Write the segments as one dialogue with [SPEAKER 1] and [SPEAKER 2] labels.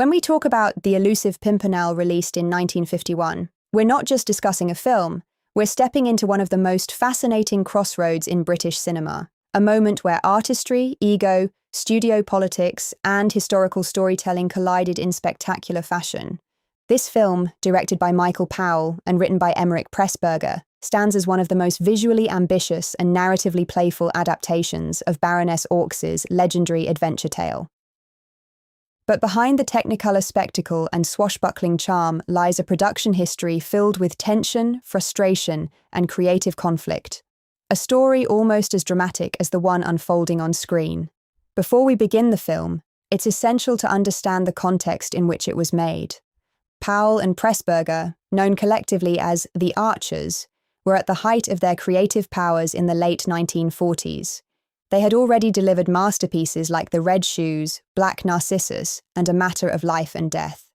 [SPEAKER 1] When we talk about The Elusive Pimpernel, released in 1951, we're not just discussing a film, we're stepping into one of the most fascinating crossroads in British cinema, a moment where artistry, ego, studio politics, and historical storytelling collided in spectacular fashion. This film, directed by Michael Powell and written by Emeric Pressburger, stands as one of the most visually ambitious and narratively playful adaptations of Baroness Orczy's legendary adventure tale. But behind the technicolor spectacle and swashbuckling charm lies a production history filled with tension, frustration, and creative conflict. A story almost as dramatic as the one unfolding on screen. Before we begin the film, it's essential to understand the context in which it was made. Powell and Pressburger, known collectively as the Archers, were at the height of their creative powers in the late 1940s. They had already delivered masterpieces like The Red Shoes, Black Narcissus, and A Matter of Life and Death.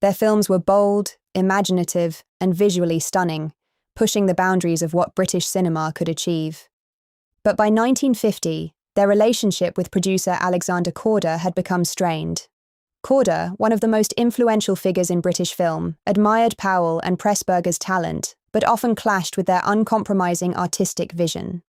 [SPEAKER 1] Their films were bold, imaginative, and visually stunning, pushing the boundaries of what British cinema could achieve. But by 1950, their relationship with producer Alexander Korda had become strained. Korda, one of the most influential figures in British film, admired Powell and Pressburger's talent, but often clashed with their uncompromising artistic vision.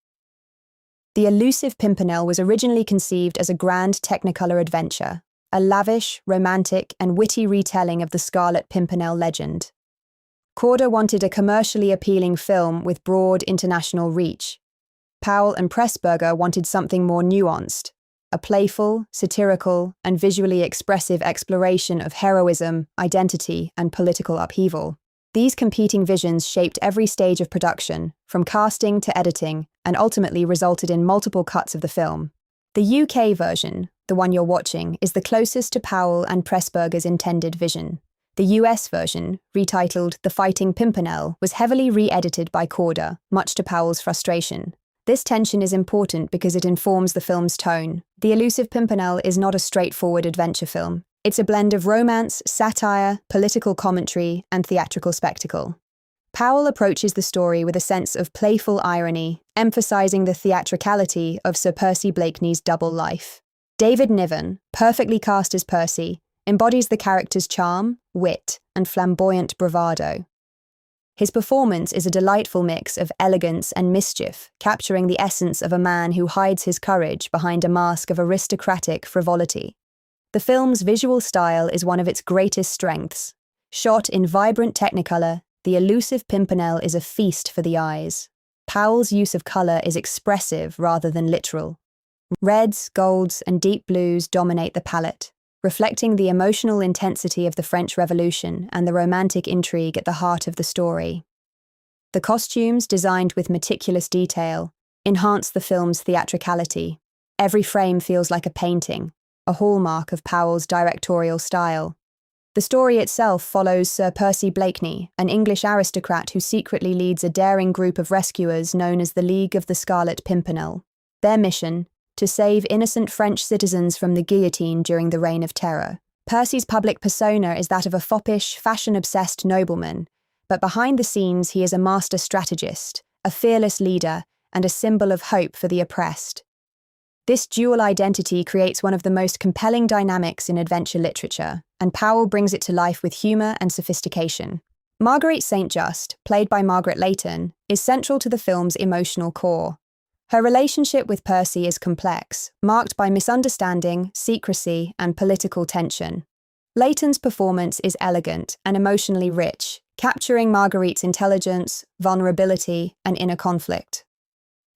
[SPEAKER 1] The Elusive Pimpernel was originally conceived as a grand technicolor adventure, a lavish, romantic, and witty retelling of the Scarlet Pimpernel legend. Korda wanted a commercially appealing film with broad international reach. Powell and Pressburger wanted something more nuanced, a playful, satirical, and visually expressive exploration of heroism, identity, and political upheaval. These competing visions shaped every stage of production, from casting to editing, and ultimately resulted in multiple cuts of the film. The UK version, the one you're watching, is the closest to Powell and Pressburger's intended vision. The US version, retitled The Fighting Pimpernel, was heavily re-edited by Korda, much to Powell's frustration. This tension is important because it informs the film's tone. The Elusive Pimpernel is not a straightforward adventure film. It's a blend of romance, satire, political commentary, and theatrical spectacle. Powell approaches the story with a sense of playful irony, emphasizing the theatricality of Sir Percy Blakeney's double life. David Niven, perfectly cast as Percy, embodies the character's charm, wit, and flamboyant bravado. His performance is a delightful mix of elegance and mischief, capturing the essence of a man who hides his courage behind a mask of aristocratic frivolity. The film's visual style is one of its greatest strengths. Shot in vibrant technicolor, The Elusive Pimpernel is a feast for the eyes. Powell's use of color is expressive rather than literal. Reds, golds, and deep blues dominate the palette, reflecting the emotional intensity of the French Revolution and the romantic intrigue at the heart of the story. The costumes, designed with meticulous detail, enhance the film's theatricality. Every frame feels like a painting, a hallmark of Powell's directorial style. The story itself follows Sir Percy Blakeney, an English aristocrat who secretly leads a daring group of rescuers known as the League of the Scarlet Pimpernel. Their mission: to save innocent French citizens from the guillotine during the Reign of Terror. Percy's public persona is that of a foppish, fashion-obsessed nobleman, but behind the scenes he is a master strategist, a fearless leader, and a symbol of hope for the oppressed. This dual identity creates one of the most compelling dynamics in adventure literature, and Powell brings it to life with humour and sophistication. Marguerite St. Just, played by Margaret Leighton, is central to the film's emotional core. Her relationship with Percy is complex, marked by misunderstanding, secrecy, and political tension. Leighton's performance is elegant and emotionally rich, capturing Marguerite's intelligence, vulnerability, and inner conflict.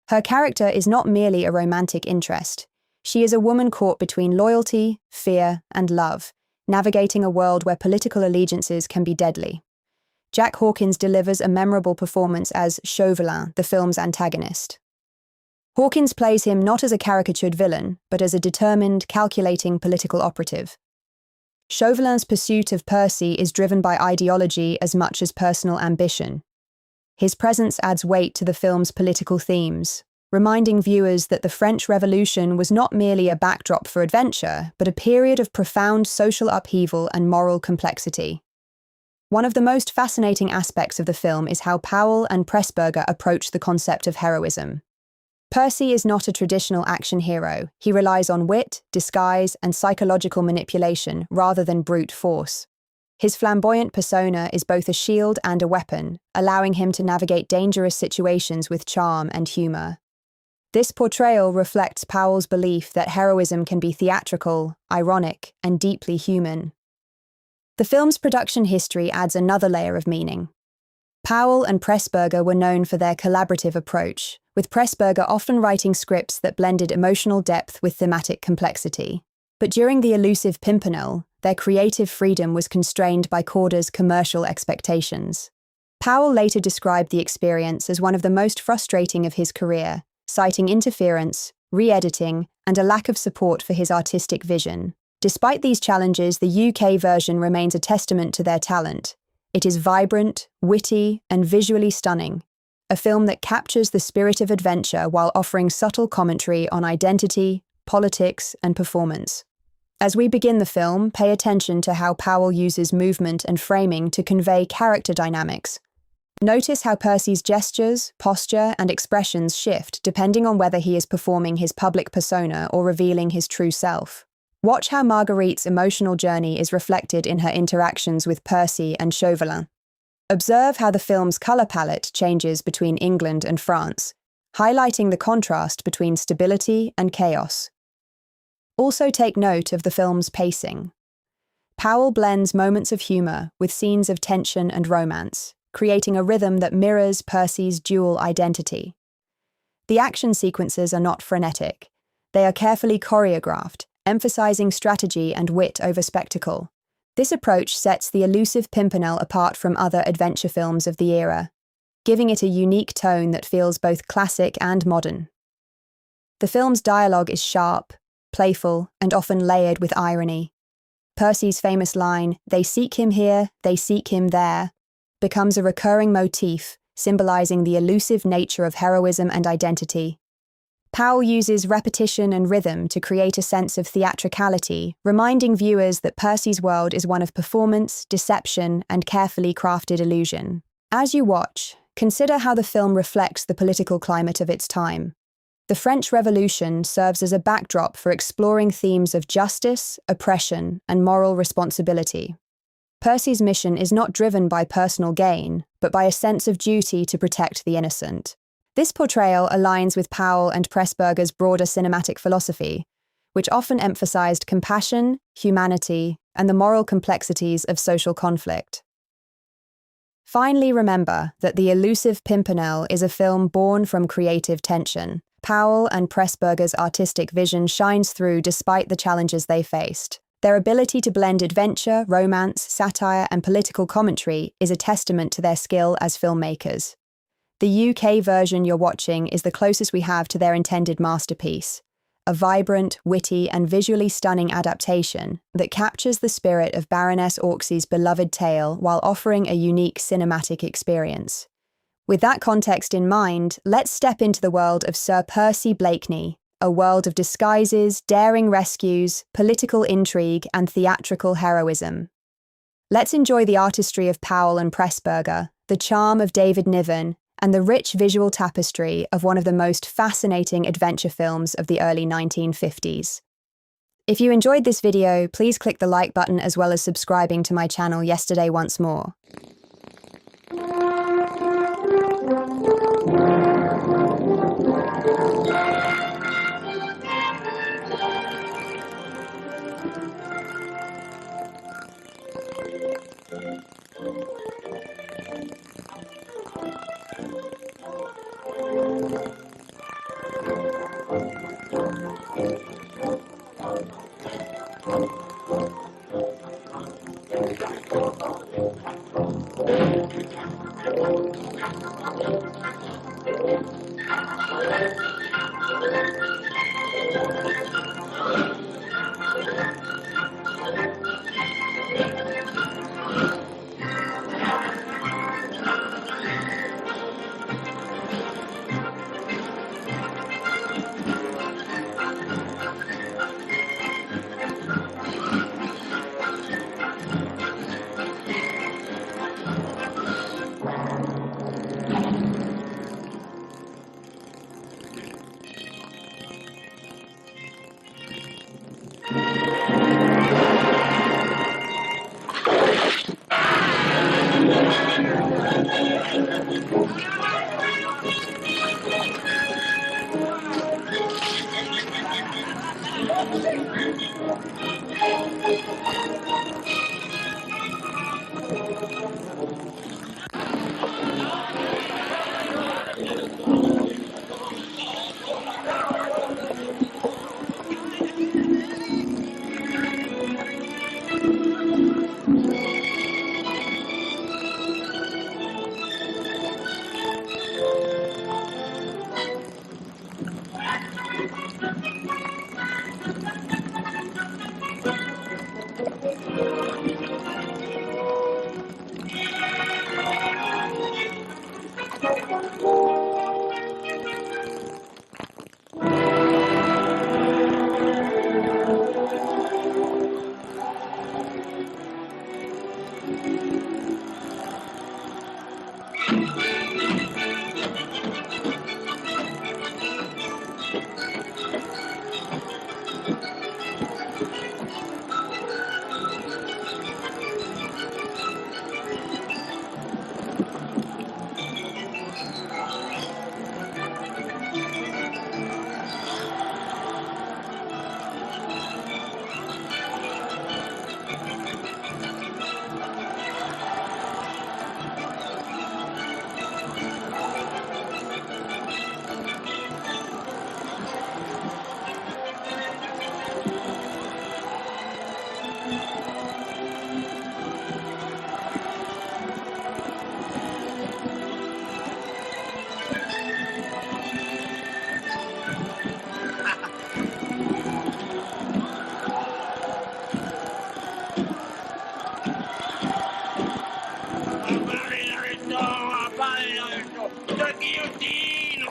[SPEAKER 1] Her character is not merely a romantic interest. She is a woman caught between loyalty, fear, and love, navigating a world where political allegiances can be deadly. Jack Hawkins delivers a memorable performance as Chauvelin, the film's antagonist. Hawkins plays him not as a caricatured villain, but as a determined, calculating political operative. Chauvelin's pursuit of Percy is driven by ideology as much as personal ambition. His presence adds weight to the film's political themes, reminding viewers that the French Revolution was not merely a backdrop for adventure, but a period of profound social upheaval and moral complexity. One of the most fascinating aspects of the film is how Powell and Pressburger approach the concept of heroism. Percy is not a traditional action hero. He relies on wit, disguise, and psychological manipulation rather than brute force. His flamboyant persona is both a shield and a weapon, allowing him to navigate dangerous situations with charm and humor. This portrayal reflects Powell's belief that heroism can be theatrical, ironic, and deeply human. The film's production history adds another layer of meaning. Powell and Pressburger were known for their collaborative approach, with Pressburger often writing scripts that blended emotional depth with thematic complexity. But during the Elusive Pimpernel, their creative freedom was constrained by Corder's commercial expectations. Powell later described the experience as one of the most frustrating of his career, citing interference, re-editing, and a lack of support for his artistic vision. Despite these challenges, the UK version remains a testament to their talent. It is vibrant, witty, and visually stunning, a film that captures the spirit of adventure while offering subtle commentary on identity, politics, and performance. As we begin the film, pay attention to how Powell uses movement and framing to convey character dynamics. Notice how Percy's gestures, posture, and expressions shift depending on whether he is performing his public persona or revealing his true self. Watch how Marguerite's emotional journey is reflected in her interactions with Percy and Chauvelin. Observe how the film's colour palette changes between England and France, highlighting the contrast between stability and chaos. Also take note of the film's pacing. Powell blends moments of humour with scenes of tension and romance, creating a rhythm that mirrors Percy's dual identity. The action sequences are not frenetic. They are carefully choreographed, emphasizing strategy and wit over spectacle. This approach sets the Elusive Pimpernel apart from other adventure films of the era, giving it a unique tone that feels both classic and modern. The film's dialogue is sharp, playful, and often layered with irony. Percy's famous line, "They seek him here, they seek him there," becomes a recurring motif, symbolizing the elusive nature of heroism and identity. Powell uses repetition and rhythm to create a sense of theatricality, reminding viewers that Percy's world is one of performance, deception, and carefully crafted illusion. As you watch, consider how the film reflects the political climate of its time. The French Revolution serves as a backdrop for exploring themes of justice, oppression, and moral responsibility. Percy's mission is not driven by personal gain, but by a sense of duty to protect the innocent. This portrayal aligns with Powell and Pressburger's broader cinematic philosophy, which often emphasized compassion, humanity, and the moral complexities of social conflict. Finally, remember that The Elusive Pimpernel is a film born from creative tension. Powell and Pressburger's artistic vision shines through despite the challenges they faced. Their ability to blend adventure, romance, satire, and political commentary is a testament to their skill as filmmakers. The UK version you're watching is the closest we have to their intended masterpiece, a vibrant, witty, and visually stunning adaptation that captures the spirit of Baroness Orczy's beloved tale while offering a unique cinematic experience. With that context in mind, let's step into the world of Sir Percy Blakeney, a world of disguises, daring rescues, political intrigue, and theatrical heroism. Let's enjoy the artistry of Powell and Pressburger, the charm of David Niven, and the rich visual tapestry of one of the most fascinating adventure films of the early 1950s. If you enjoyed this video, please click the like button as well as subscribing to my channel Yesterday Once More.
[SPEAKER 2] The guillotine!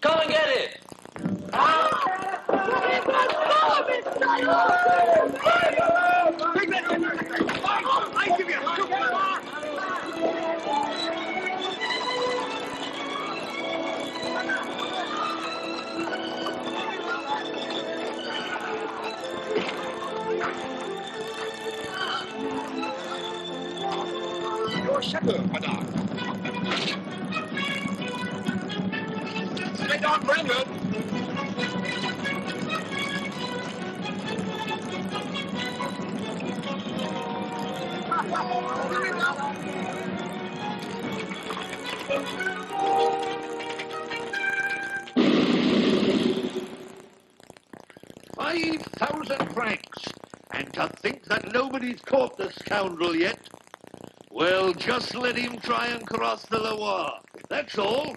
[SPEAKER 3] Go and get it!
[SPEAKER 2] I give you a Your shepherd, madame. They don't bring it.
[SPEAKER 4] £5,000. And to think that nobody's caught the scoundrel yet. Well, just let him try and cross the Loire. That's all.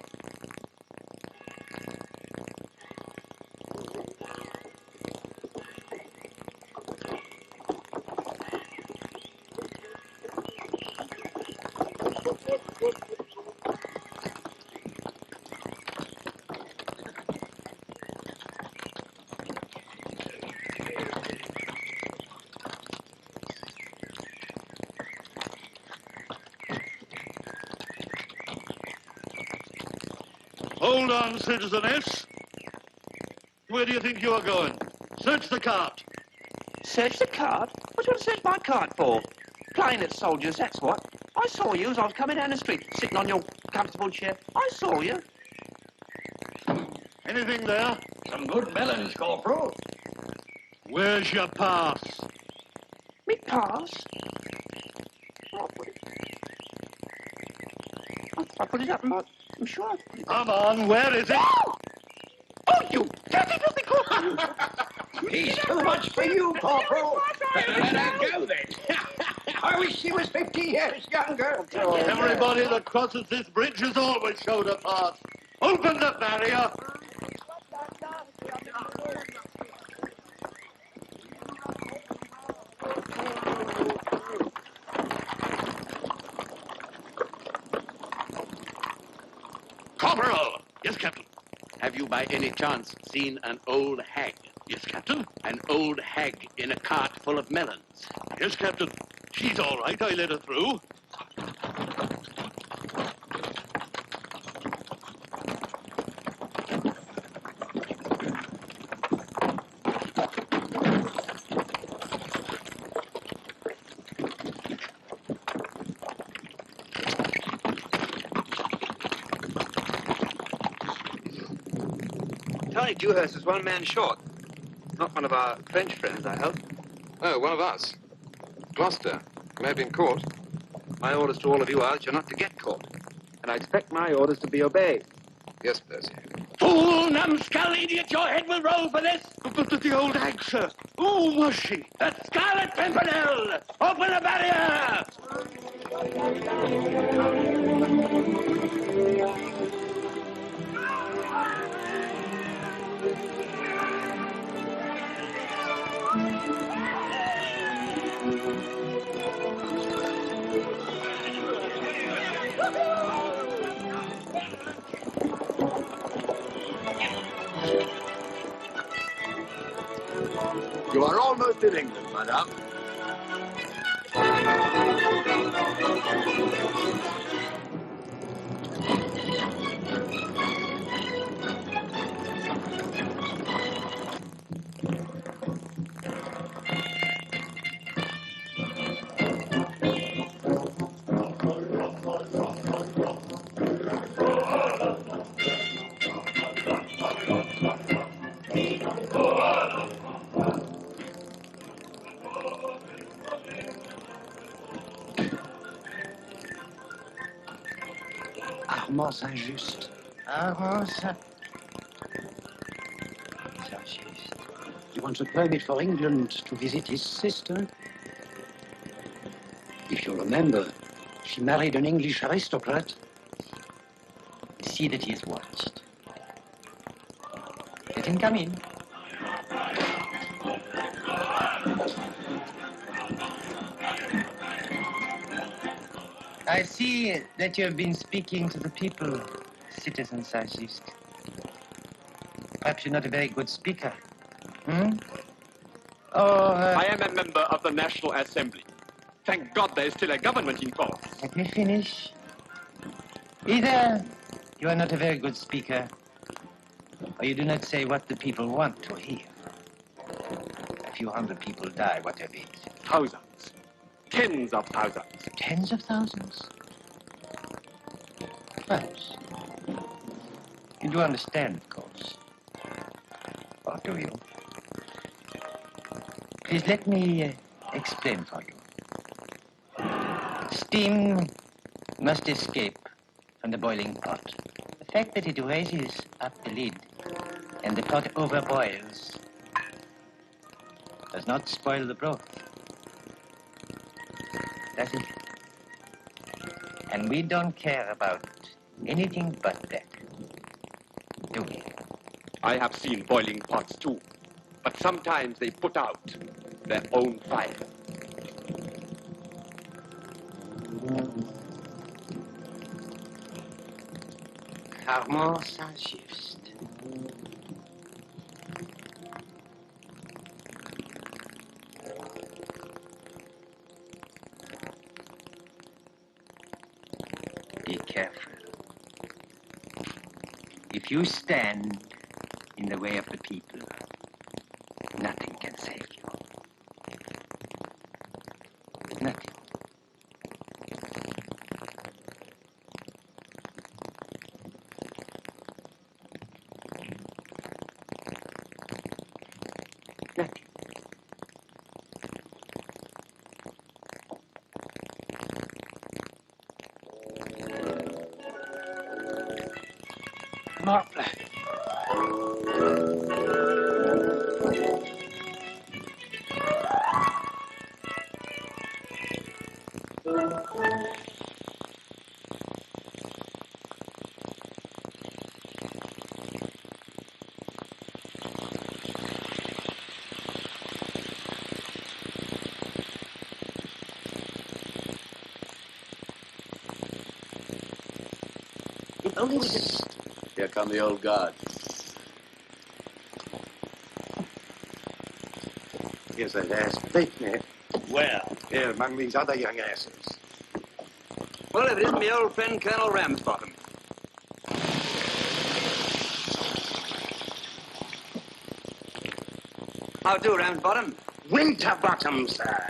[SPEAKER 4] Hold on, citizeness. Where do you think you're going? Search the cart.
[SPEAKER 3] Search the cart? What do you want to search my cart for? Playing at soldiers, that's what. I saw you as I was coming down the street, sitting on your comfortable chair. I saw you.
[SPEAKER 4] Anything there?
[SPEAKER 2] Some good melons, Corporal.
[SPEAKER 4] Where's your pass?
[SPEAKER 3] Me pass? I put it up in my... I'm sure I put it up.
[SPEAKER 4] Come on, where is it?
[SPEAKER 3] Oh, you dirty, filthy Corporal!
[SPEAKER 2] He's too much for you, Corporal. Let her go then. I wish she was 50 years younger.
[SPEAKER 4] Everybody that crosses this bridge is always showed a path. Open the barrier. Corporal! Yes, Captain.
[SPEAKER 5] Have you by any chance seen an old hag?
[SPEAKER 4] Yes, Captain.
[SPEAKER 5] An old hag in a cart full of melons.
[SPEAKER 4] Yes, Captain. She's all right. I let her through.
[SPEAKER 6] Tony Dewhurst is one man short. Not one of our French friends, I hope.
[SPEAKER 7] No, one of us. Gloucester. May have been caught.
[SPEAKER 6] My orders to all of you are that you're not to get caught. And I expect my orders to be obeyed.
[SPEAKER 7] Yes, Percy.
[SPEAKER 5] Fool, numbskull, idiot, your head will roll for this.
[SPEAKER 4] But the old hag, sir. Who was she?
[SPEAKER 5] The Scarlet Pimpernel! Open the barrier!
[SPEAKER 2] You are almost in England, madame.
[SPEAKER 8] Armance injuste. Armance. He wants a permit for England to visit his sister. If you remember, she married an English aristocrat. See that he is watched. Let him come in. I see that you have been speaking to the people, Citizen Sargist. Perhaps you're not a very good speaker.
[SPEAKER 9] I am a member of the National Assembly. Thank God there is still a government in force.
[SPEAKER 8] Let me finish. Either you are not a very good speaker, or you do not say what the people want to hear. A few hundred people die, what of it?
[SPEAKER 9] Thousands. Tens of thousands.
[SPEAKER 8] Tens of thousands? Perhaps. You do understand, of course. Or do you? Please let me explain for you. Steam must escape from the boiling pot. The fact that it raises up the lid and the pot overboils does not spoil the broth. Does it? And we don't care about anything but that, do we?
[SPEAKER 9] I have seen boiling pots too, but sometimes they put out their own fire.
[SPEAKER 8] Armance injuste. Be careful. If you stand in the way of the people, nothing can save you. Nothing. Nothing.
[SPEAKER 2] Martha.
[SPEAKER 10] Here come the old guard.
[SPEAKER 2] Here's that ass Blakeney.
[SPEAKER 10] Where?
[SPEAKER 2] Here, among these other young asses.
[SPEAKER 6] Well, if it isn't my old friend Colonel Ramsbottom. How do, Ramsbottom?
[SPEAKER 2] Winterbottom, sir.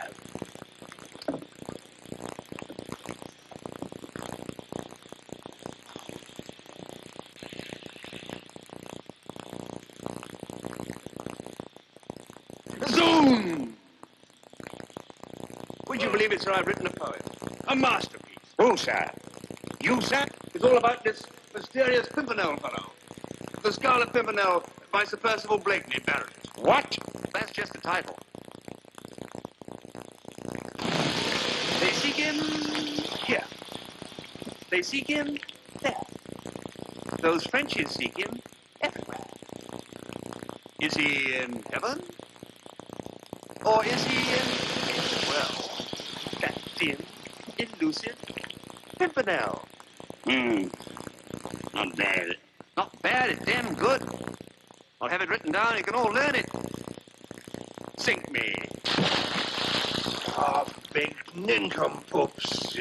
[SPEAKER 6] Zoom! Would you believe it, sir? I've written a poem. A masterpiece.
[SPEAKER 2] Who, sir?
[SPEAKER 6] You, sir? It's all about this mysterious Pimpernel fellow. The Scarlet Pimpernel by Sir Percy Blakeney, Baroness.
[SPEAKER 2] What?
[SPEAKER 6] That's just the title. They seek him here. They seek him there. Those Frenchies seek him everywhere. Is he in heaven? Or is he in, well, that dim, elusive Pimpernel?
[SPEAKER 2] Not bad.
[SPEAKER 6] Not bad, it's damn good. I'll have it written down, you can all learn it. Sink me.
[SPEAKER 2] Half-baked nincompoops.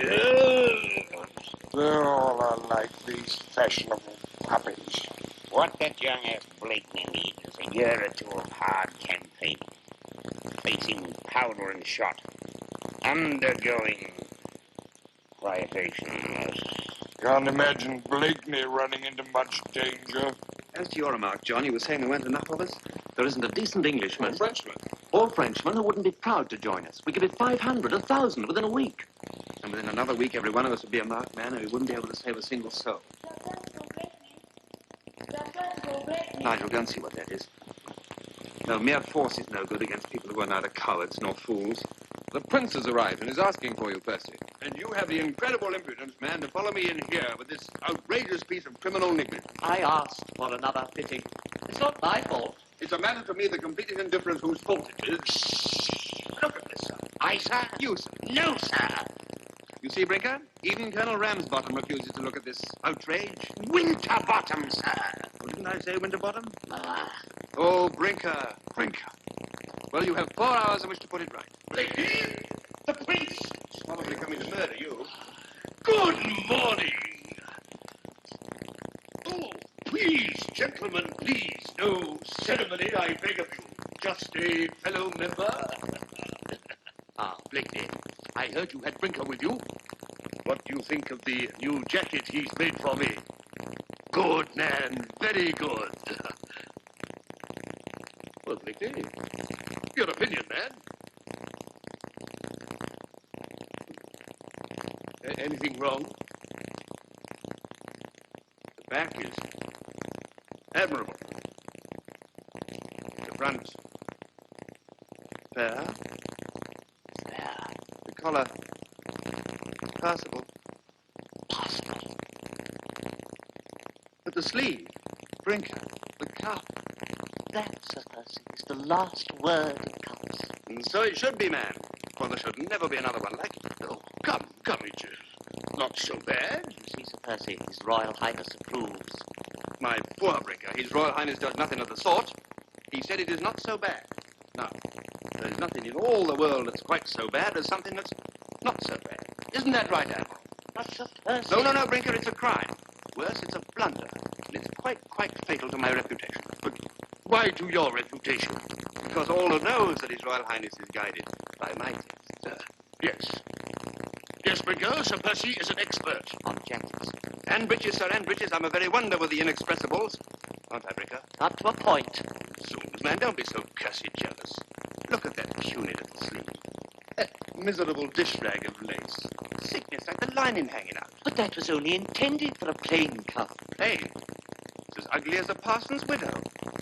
[SPEAKER 2] They're all alike, these fashionable puppies. What that young ass Blakeney needs is a year or two of hard campaigning. Facing powder and shot. Undergoing quietation. Can't imagine Blakeney running into much danger.
[SPEAKER 6] As to your remark, John, you were saying there weren't enough of us? There isn't a decent Englishman.
[SPEAKER 2] Or Frenchman.
[SPEAKER 6] Or Frenchman who wouldn't be proud to join us. We could be 500, 1,000 within a week. And within another week, every one of us would be a marked man and we wouldn't be able to save a single soul. Nigel, go and see what that is. No, mere force is no good against people who are neither cowards nor fools.
[SPEAKER 7] The prince has arrived and is asking for you, Percy.
[SPEAKER 9] And you have the incredible impudence, man, to follow me in here with this outrageous piece of criminal negligence.
[SPEAKER 8] I asked for another fitting. It's not my fault.
[SPEAKER 9] It's a matter to me the complete indifference whose fault it is. Look at this, sir.
[SPEAKER 2] I, sir?
[SPEAKER 9] You, sir.
[SPEAKER 2] No, sir.
[SPEAKER 6] You see, Brinker? Even Colonel Ramsbottom refuses to look at this outrage.
[SPEAKER 2] Winterbottom, sir.
[SPEAKER 6] Oh, didn't I say Winterbottom?
[SPEAKER 2] Ah.
[SPEAKER 6] Oh, Brinker. Brinker. Well, you have 4 hours in which to put it right.
[SPEAKER 9] Blakeney?
[SPEAKER 2] The prince.
[SPEAKER 9] He's probably coming to murder you.
[SPEAKER 4] Good morning. Oh, please, gentlemen, please. No ceremony, I beg of you. Just a fellow member. Ah, Blakeney, I heard you had Brinker with you. What do you think of the new jacket he's made for me? Good, man. Very good. Well, Blakeney, your opinion, man. Anything wrong? The back is admirable. The front, fair.
[SPEAKER 8] There.
[SPEAKER 6] The collar, passable.
[SPEAKER 8] Possible.
[SPEAKER 6] But the sleeve, Brinker, the cuff.
[SPEAKER 8] That, Sir Percy, is the last word that counts.
[SPEAKER 6] And so it should be, man. For there should never be another one like it.
[SPEAKER 4] Oh, come, it is not so bad.
[SPEAKER 8] You see, Sir Percy, His Royal Highness approves.
[SPEAKER 6] My poor Brinker, His Royal Highness does nothing of the sort. He said it is not so bad. Now, there is nothing in all the world that's quite so bad as something that's not so bad. Isn't that right, Admiral?
[SPEAKER 8] But, Sir Percy...
[SPEAKER 6] No, Brinker, it's a crime. Worse, it's a blunder. And it's quite fatal to my reputation.
[SPEAKER 4] But why to your reputation?
[SPEAKER 6] Because all who knows that His Royal Highness is guided by my taste.
[SPEAKER 4] Yes. Yes, Brinker, Sir Percy is an expert.
[SPEAKER 8] On jackets.
[SPEAKER 6] And breeches, sir, and breeches. I'm a very wonder with the inexpressibles. Aren't I, Brinker?
[SPEAKER 8] Up to a point.
[SPEAKER 6] Zoons, man, don't be so cussed jealous. Look at that puny little sleeve. That miserable dish rag of lace. Sickness like the lining hanging out.
[SPEAKER 8] But that was only intended for a plain cuff.
[SPEAKER 6] Plain? It's as ugly as a parson's widow.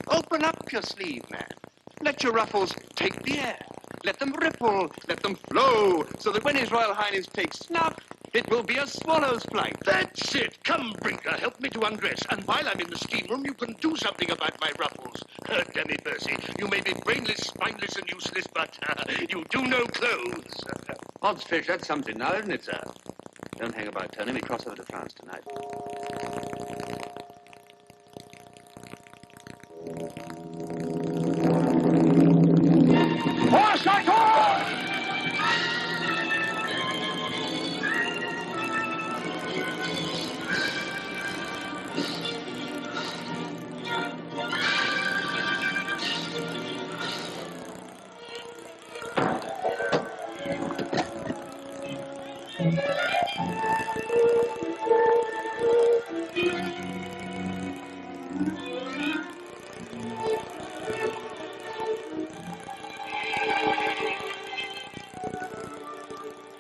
[SPEAKER 6] Open up your sleeve, man. Let your ruffles take the air. Let them ripple. Let them flow. So that when His Royal Highness takes snuff, it will be a swallow's flight.
[SPEAKER 4] That's it. Come, Brinker, help me to undress. And while I'm in the steam room, you can do something about my ruffles. Damn it, Percy. You may be brainless, spineless, and useless, but you do know clothes.
[SPEAKER 6] Odds fish, that's something now, isn't it, sir? Don't hang about, Tony. We cross over to France tonight.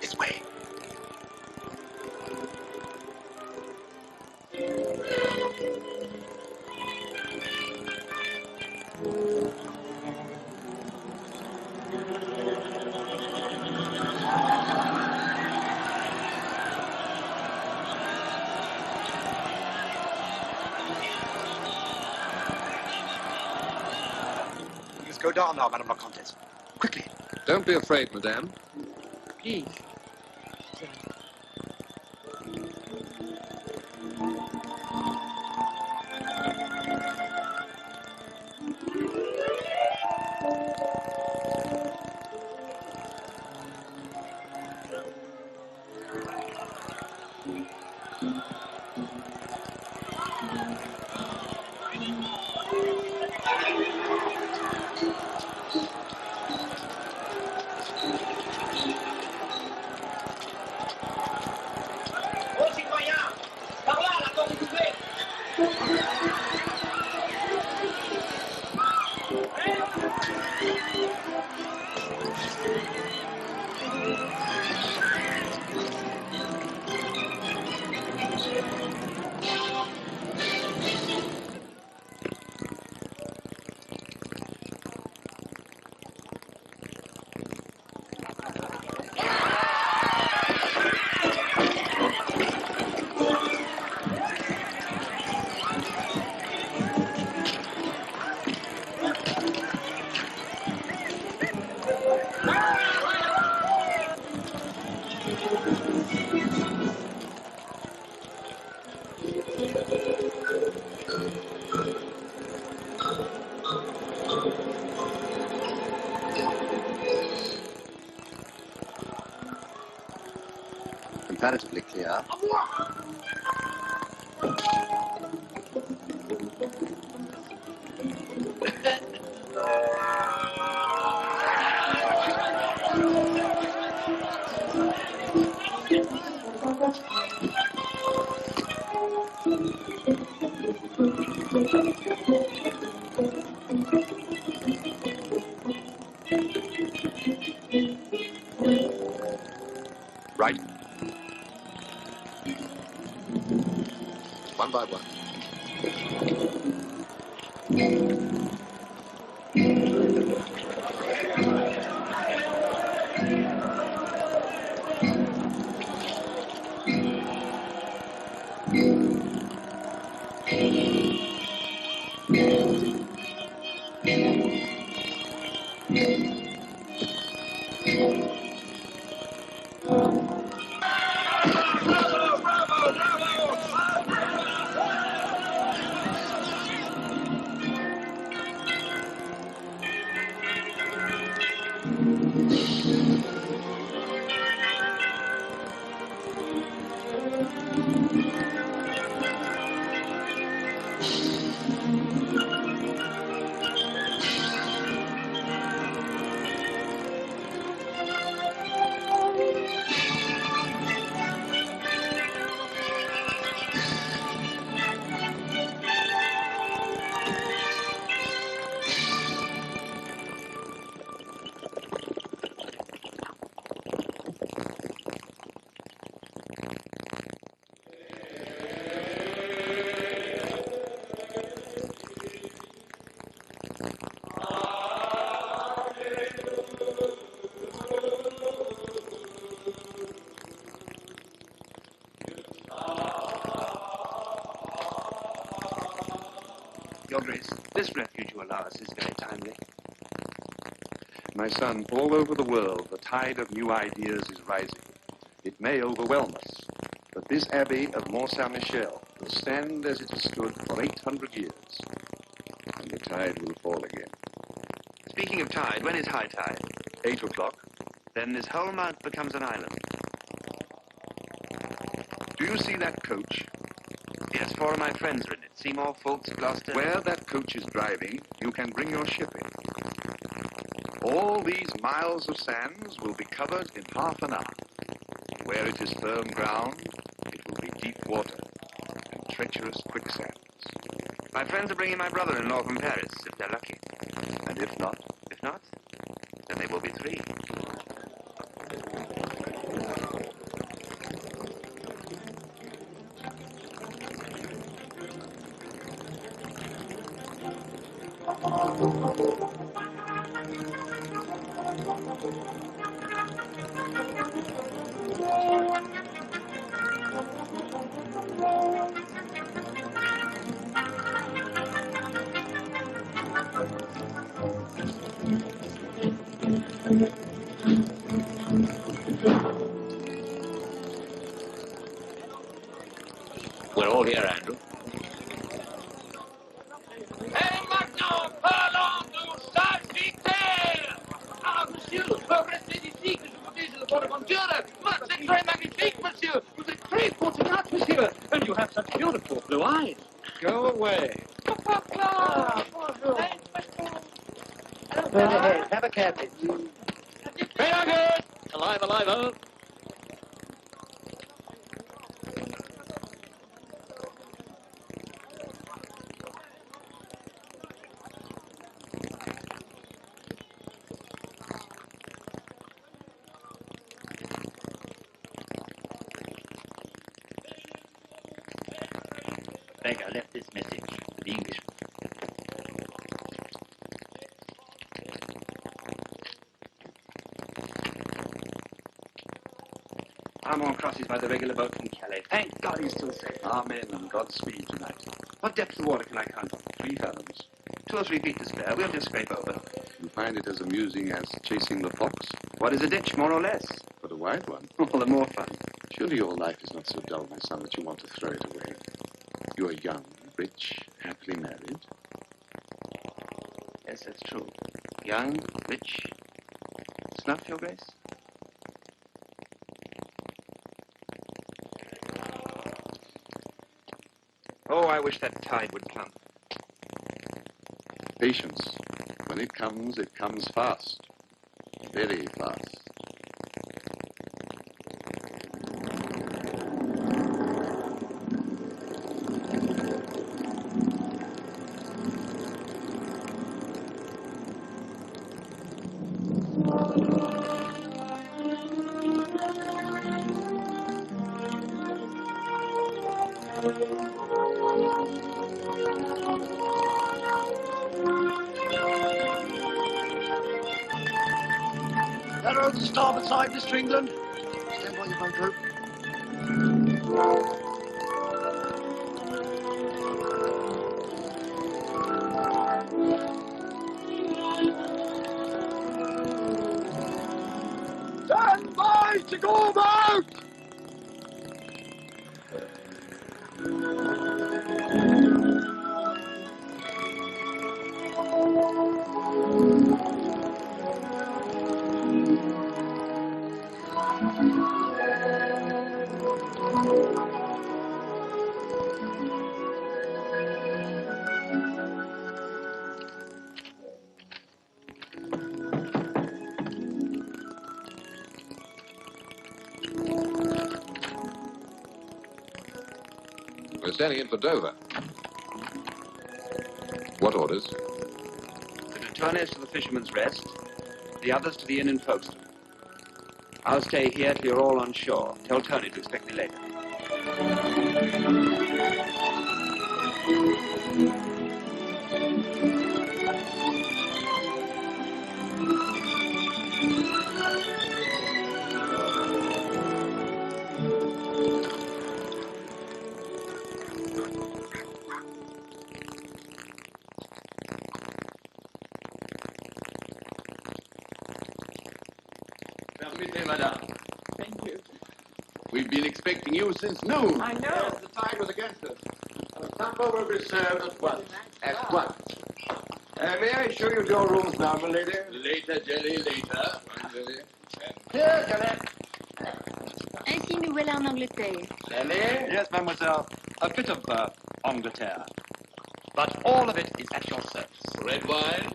[SPEAKER 4] This way. Let's go down now, Madame la Comtesse. Quickly.
[SPEAKER 7] Don't be afraid, madame.
[SPEAKER 8] Please.
[SPEAKER 10] Comparatively clear.
[SPEAKER 7] Right. One by one.
[SPEAKER 6] Your Grace, this refuge you allow us is very timely.
[SPEAKER 9] My son, all over the world, the tide of new ideas is rising. It may overwhelm us, but this abbey of Mont Saint-Michel will stand as it has stood for 800 years. And the tide will fall again.
[SPEAKER 6] Speaking of tide, when is high tide?
[SPEAKER 9] 8 o'clock.
[SPEAKER 6] Then this whole mount becomes an island.
[SPEAKER 9] Do you see that coach?
[SPEAKER 6] Yes, 4 of my friends are in it. Seymour, Fultz, Gloucester.
[SPEAKER 9] Where that coach is driving, you can bring your ship in. All these miles of sands will be covered in half an hour. Where it is firm ground, it will be deep water and treacherous quicksands.
[SPEAKER 6] My friends are bringing my brother-in-law from Paris, if they're lucky.
[SPEAKER 9] And if not,
[SPEAKER 6] If not, then they will be three.
[SPEAKER 10] We're all here, Andrew.
[SPEAKER 5] Et maintenant, parlons du Sagittaire! Ah, monsieur, restez ici, que je vous dise le Bonaventure. C'est très magnifique, monsieur. Vous êtes très fortunate, monsieur. And you have such beautiful blue eyes.
[SPEAKER 6] Go away.
[SPEAKER 8] Have a cabbage.
[SPEAKER 5] Very good. Alive, alive, oh.
[SPEAKER 8] Beggar left this message for the Englishman.
[SPEAKER 3] Armand crosses by the regular boat from Calais. Thank God he's still safe.
[SPEAKER 9] amen and Godspeed tonight.
[SPEAKER 3] What depth of water can I count?
[SPEAKER 9] 3 fathoms.
[SPEAKER 3] 2 or 3 feet to spare. We'll just scrape over.
[SPEAKER 9] You find it as amusing as chasing the fox?
[SPEAKER 3] What is a ditch, more or less?
[SPEAKER 9] But a wide one.
[SPEAKER 3] All the more fun.
[SPEAKER 9] Surely your life is not so dull, my son, that you want to throw it away. You are young, rich, happily married.
[SPEAKER 3] Yes, that's true. Young, rich. Snuff, Your Grace? Oh, I wish that tide would come.
[SPEAKER 9] Patience. When it comes fast. Very fast.
[SPEAKER 5] Arrow to starboard side, Mr. England. Stand by your boat rope. Stand by to go about!
[SPEAKER 7] We're sailing in for Dover. What orders?
[SPEAKER 3] The Detourneys to the Fisherman's Rest, the others to the inn in Folkestone. I'll stay here till you're all on shore. Tell Tony to expect me later.
[SPEAKER 4] Permettez, madame. Thank you. We've been expecting you since noon.
[SPEAKER 5] I know.
[SPEAKER 4] Yes, the tide was against us. Supper will be served at once. At once. May I show you your rooms now, my lady? Later, Jelly, later. Here, Jelly.
[SPEAKER 11] Ainsi, nous voilà en Angleterre.
[SPEAKER 3] Jelly? Yes, mademoiselle. A bit of Angleterre. But all of it is at your service.
[SPEAKER 4] Red wine?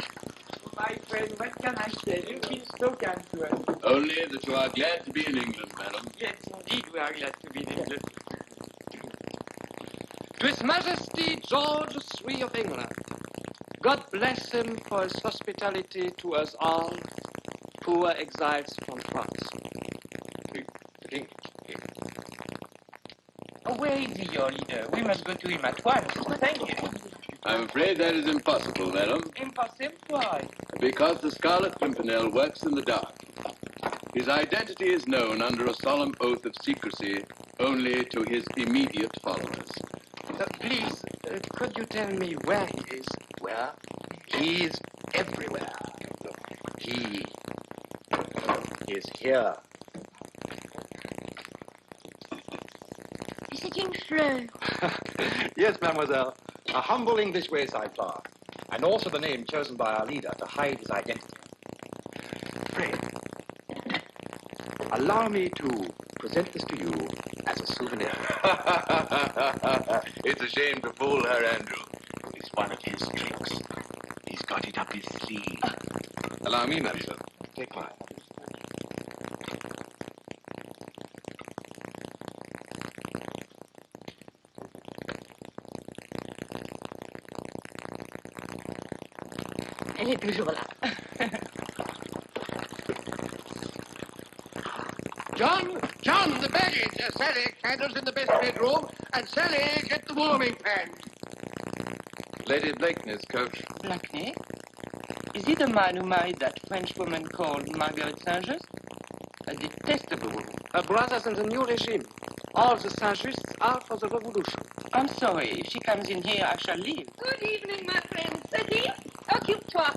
[SPEAKER 12] my friend, what can I say? You've been so kind to us.
[SPEAKER 10] Only that you are glad to be in England, madam.
[SPEAKER 12] Yes, indeed, we are glad to be in England.
[SPEAKER 13] To His Majesty George III of England, God bless him for his hospitality to us all, poor exiles from France.
[SPEAKER 10] King.
[SPEAKER 12] Away, dear leader. We must go to him at once. Thank you.
[SPEAKER 10] I'm afraid that is impossible, madam,
[SPEAKER 12] Impossible? Why?
[SPEAKER 10] because the Scarlet Pimpernel works in the dark. His identity is known under a solemn oath of secrecy only to his immediate followers.
[SPEAKER 13] Please, could you tell me where he is?
[SPEAKER 10] Where?
[SPEAKER 13] He is everywhere.
[SPEAKER 10] He is here.
[SPEAKER 11] C'est une fleur.
[SPEAKER 14] Yes, mademoiselle. A humble English wayside flower. And also the name chosen by our leader to hide his identity.
[SPEAKER 9] Pray, allow me to present this to you as a souvenir.
[SPEAKER 10] It's a shame to fool her, Andrew.
[SPEAKER 9] It's one of his tricks. He's got it up his sleeve.
[SPEAKER 10] Allow me, mademoiselle.
[SPEAKER 9] Take mine.
[SPEAKER 11] Elle est toujours là.
[SPEAKER 5] John, the baggage. Sally, candles in the best bedroom, and Sally, get the warming pan.
[SPEAKER 7] Lady Blakeney's coach.
[SPEAKER 12] Blakeney? Is he the man who married that French woman called Margaret Saint-Just? A detestable woman.
[SPEAKER 13] Her brothers in the new regime. All the Saint-Justs are for the revolution.
[SPEAKER 12] I'm sorry. If she comes in here, I shall leave.
[SPEAKER 11] Good evening, my friend. Cécile, occupe-toi.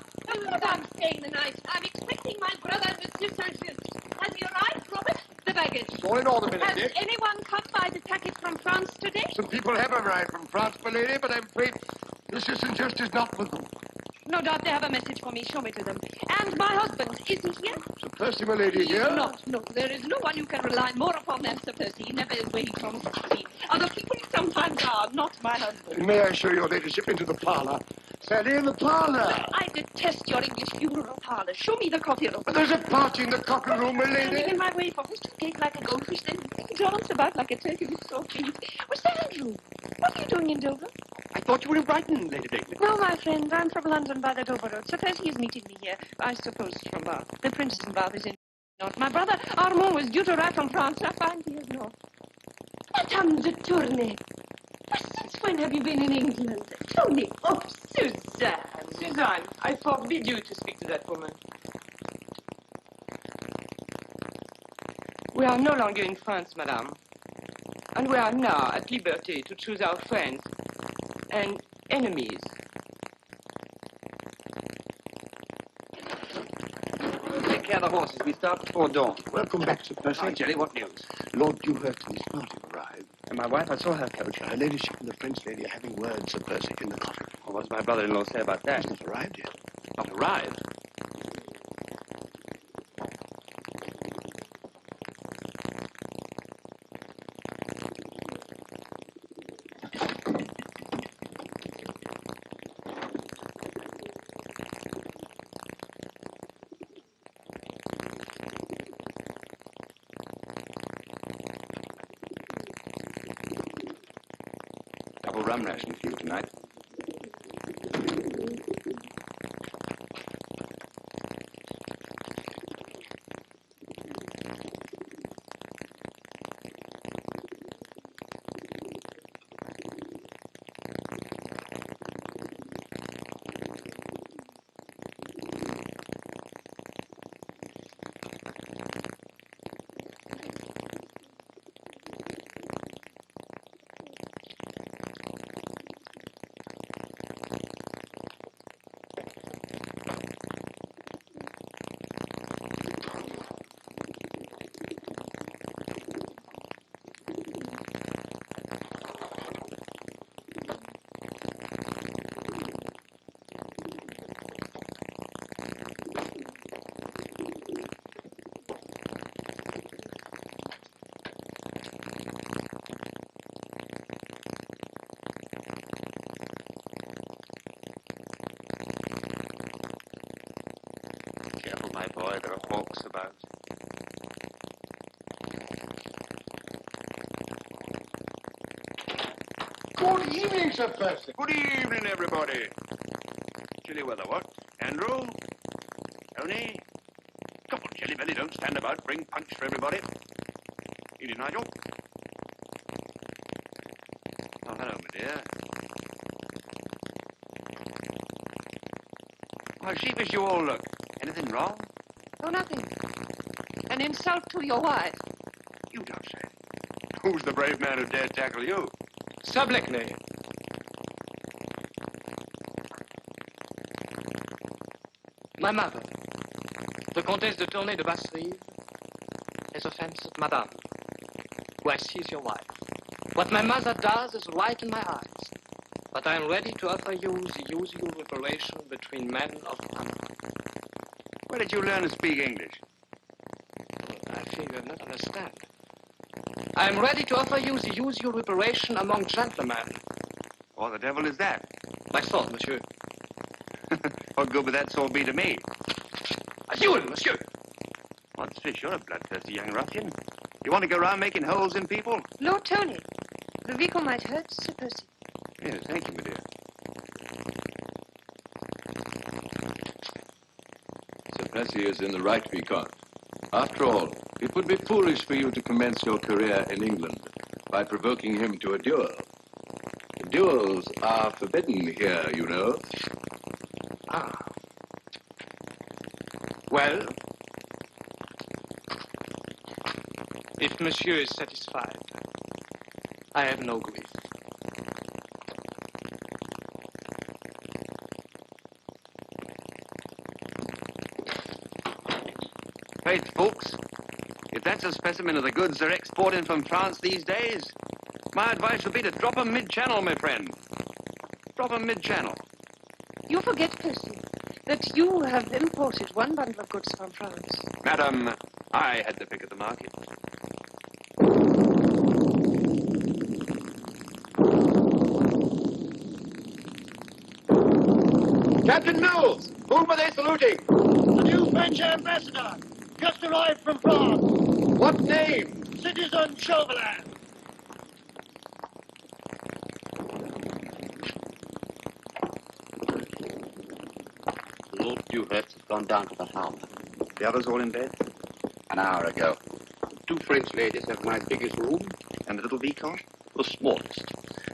[SPEAKER 11] I'm staying the night. I'm expecting my brother, Monsieur Saint-Just. Has he arrived, Robert? The baggage.
[SPEAKER 5] Going on a minute,
[SPEAKER 11] Has
[SPEAKER 5] Dick.
[SPEAKER 11] anyone come by the packet from France today?
[SPEAKER 5] Some people have arrived from France, my lady, but I'm afraid Mrs. St. Just is not with them.
[SPEAKER 11] No doubt they have a message for me. Show me to them. And my husband, is he here?
[SPEAKER 5] Sir Percy, my lady,
[SPEAKER 11] He
[SPEAKER 5] here?
[SPEAKER 11] is not. No, there is no one you can rely more upon than Sir Percy. He never is away from 16. Other people sometimes are, not my husband.
[SPEAKER 5] May I show your ladyship into the parlor? Sally, in the parlor.
[SPEAKER 11] I detest your English funeral parlor. Show me the coffee room.
[SPEAKER 5] But there's a party in the coffee room, my
[SPEAKER 11] Standing
[SPEAKER 5] lady.
[SPEAKER 11] in my way for fish to cake like a goldfish, then dance about like a turkey with so cute. What's that, Andrew? What are you doing in Dover?
[SPEAKER 9] I thought you were in Brighton, Lady Blakeney.
[SPEAKER 11] No, my friend. I'm from London by the Dover Road. Sir Percy is meeting me here. I suppose from Bath. The Princess in Bath is in North. My brother Armand was due to arrive from France. I find he is not. Madame de Tournay. Since when have you been in England? Tell me. Oh, Suzanne.
[SPEAKER 12] Suzanne, I forbid you to speak to that woman. We are no longer in France, madame. And we are now at liberty to choose our friends and enemies.
[SPEAKER 3] Take care of the horses. We start before dawn.
[SPEAKER 9] Welcome back, Sir Percy.
[SPEAKER 3] Hi, Jerry, what news?
[SPEAKER 9] Lord Dewhurst's party have arrived.
[SPEAKER 3] And my wife, I saw her, Coach.
[SPEAKER 9] Her ladyship and the French lady are having words, Sir Percy, in the coffee room.
[SPEAKER 3] Well, what does my brother-in-law say about that?
[SPEAKER 9] He's not arrived yet.
[SPEAKER 3] Not arrived? Double rum ration for you tonight.
[SPEAKER 6] my boy. There are hawks about.
[SPEAKER 4] Good evening, Sir Percy.
[SPEAKER 6] Good evening, everybody. Chilly weather, what? Andrew? Tony? Come on, Jelly Belly, don't stand about. Bring punch for everybody. Evening, Nigel. Oh, hello, my dear. How sheepish you all look. Anything wrong?
[SPEAKER 11] Oh, nothing. An insult to your wife.
[SPEAKER 6] You don't say. Who's the brave man who dared tackle you?
[SPEAKER 13] Sir Blakeney. My mother, the Comtesse de Tournay de Basse-Rive, has offended Madame, who I see is your wife. What my mother does is right in my eyes, but I am ready to offer you the usual reparation between men of honor.
[SPEAKER 6] Where did you learn to speak English?
[SPEAKER 13] I fear you do not understand. I am ready to offer you the usual reparation among gentlemen.
[SPEAKER 6] What the devil is that?
[SPEAKER 13] My sword, monsieur.
[SPEAKER 6] What good would that sword be to me?
[SPEAKER 13] A duel, monsieur.
[SPEAKER 6] What's fish? You're a bloodthirsty young ruffian. You want to go around making holes in people?
[SPEAKER 11] Lord Tony, the vehicle might hurt Sir Percy.
[SPEAKER 6] Yes, thank you, my dear.
[SPEAKER 10] Sir Percy is in the right, Viscount. After all, it would be foolish for you to commence your career in England by provoking him to a duel. Duels are forbidden here, you know.
[SPEAKER 13] Ah. Well, if monsieur is satisfied, I have no grief.
[SPEAKER 6] Faith, folks, if that's a specimen of the goods they're exporting from France these days, my advice would be to drop 'em mid-channel, my friend. Drop 'em mid-channel.
[SPEAKER 11] You forget, Percy, that you have imported one bundle of goods from France.
[SPEAKER 6] Madam, I had the pick of the market.
[SPEAKER 4] Captain Mills, whom are they saluting? The new French ambassador, just arrived from France. What name? Citizen Chauvelin.
[SPEAKER 2] Lord Dewhurst has gone down to the helm.
[SPEAKER 6] The others all in bed?
[SPEAKER 2] An hour ago.
[SPEAKER 6] 2 French ladies have my biggest room, and the little Viscount?
[SPEAKER 2] The smallest.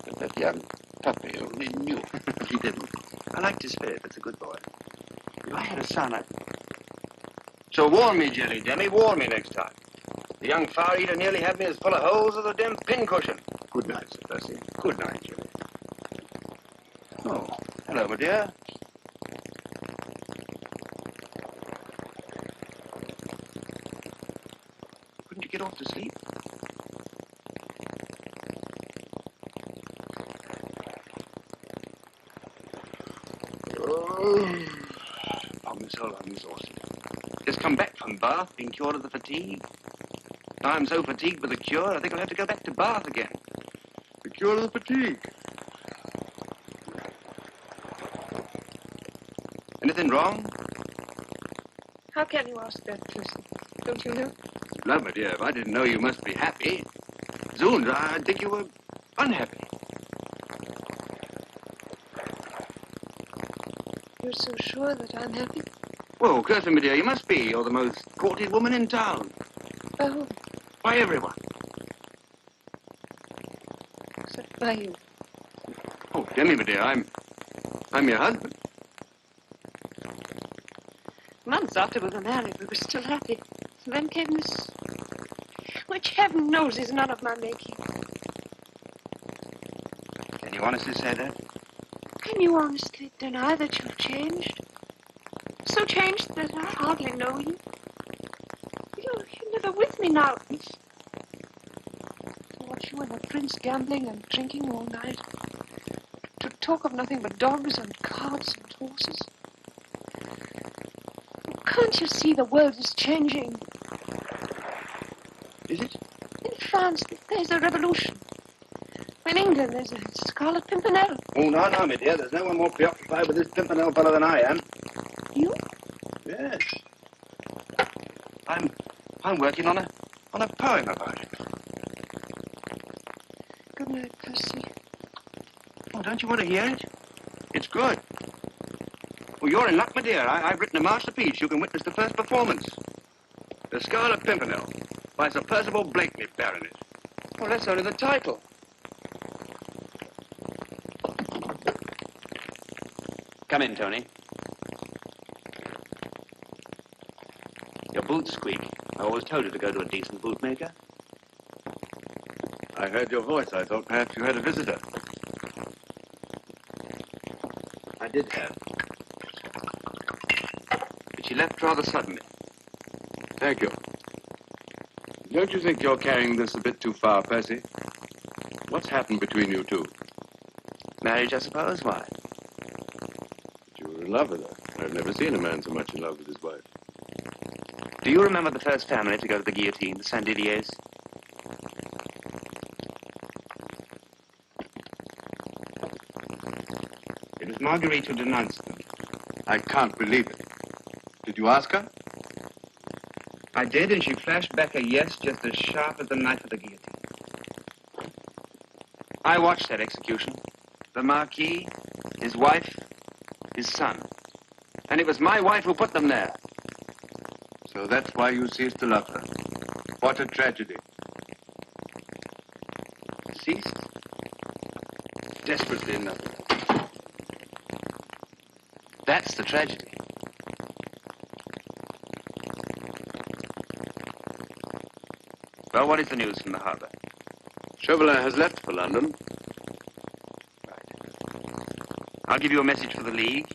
[SPEAKER 2] And that young puppy only knew.
[SPEAKER 6] He didn't. I liked his spirit. That's a good boy. If I had a son, So warn me, Jelly Demi, warn me next time. The young fire eater nearly had me as full of holes as a dim pincushion.
[SPEAKER 2] Good night, Sir Percy.
[SPEAKER 6] Good night, Jelly. Oh, hello, my dear. Couldn't you get off to sleep? Oh, Miss Hull, I'm exhausted. Just come back from Bath, being cured of the fatigue. I'm so fatigued with the cure, I think I'll have to go back to Bath again. The cure of the fatigue. Anything wrong?
[SPEAKER 11] How can you ask that, Percy? Don't you know?
[SPEAKER 6] No, my dear, if I didn't know you must be happy. Zoons, I'd think you were unhappy.
[SPEAKER 11] You're so sure that I'm happy?
[SPEAKER 6] Well, Kirsty, my dear, you must be. You're the most courted woman in town.
[SPEAKER 11] By whom?
[SPEAKER 6] By everyone.
[SPEAKER 11] Except by you.
[SPEAKER 6] Oh, Demi, my dear, I'm your husband.
[SPEAKER 11] Months after we were married, we were still happy. Then came this, which heaven knows is none of my making.
[SPEAKER 6] Can you honestly say that?
[SPEAKER 11] Can you honestly deny that you've changed? So changed that I hardly know you. You're never with me now. To watch you and the prince gambling and drinking all night. To talk of nothing but dogs and carts and horses. Can't you see the world is changing?
[SPEAKER 6] Is it?
[SPEAKER 11] In France, there's a revolution. In England, there's a Scarlet Pimpernel.
[SPEAKER 6] Oh, no, my dear. There's no one more preoccupied with this Pimpernel fellow than I am.
[SPEAKER 11] You?
[SPEAKER 6] Yes.
[SPEAKER 3] I'm working on a poem about it.
[SPEAKER 11] Good night, Percy.
[SPEAKER 3] Oh, don't you want to hear it? It's good. Well, you're in luck, my dear. I've written a masterpiece. You can witness the first performance. The Scarlet Pimpernel by Sir Percy Blakeney, Baronet. Well, that's only the title. Come in, Tony. Your boots squeak. I always told you to go to a decent bootmaker.
[SPEAKER 10] I heard your voice. I thought perhaps you had a visitor.
[SPEAKER 3] I did have. But she left rather suddenly.
[SPEAKER 10] Thank you. Don't you think you're carrying this a bit too far, Percy? What's happened between you two?
[SPEAKER 3] Marriage, I suppose. Why?
[SPEAKER 10] You were in love with her. I've never seen a man so much in love with his wife.
[SPEAKER 3] Do you remember the first family to go to the guillotine, the Saint-Didiers? It was Marguerite who denounced them.
[SPEAKER 10] I can't believe it. Did you ask her?
[SPEAKER 3] I did, and she flashed back a yes just as sharp as the knife of the guillotine. I watched that execution. The Marquis, his wife, his son. And it was my wife who put them there.
[SPEAKER 10] So that's why you ceased to love her. What a tragedy.
[SPEAKER 3] Ceased? Desperately in love. That's the tragedy. Well, what is the news from the harbor?
[SPEAKER 10] Chauvelin has left for London.
[SPEAKER 3] I'll give you a message for the League.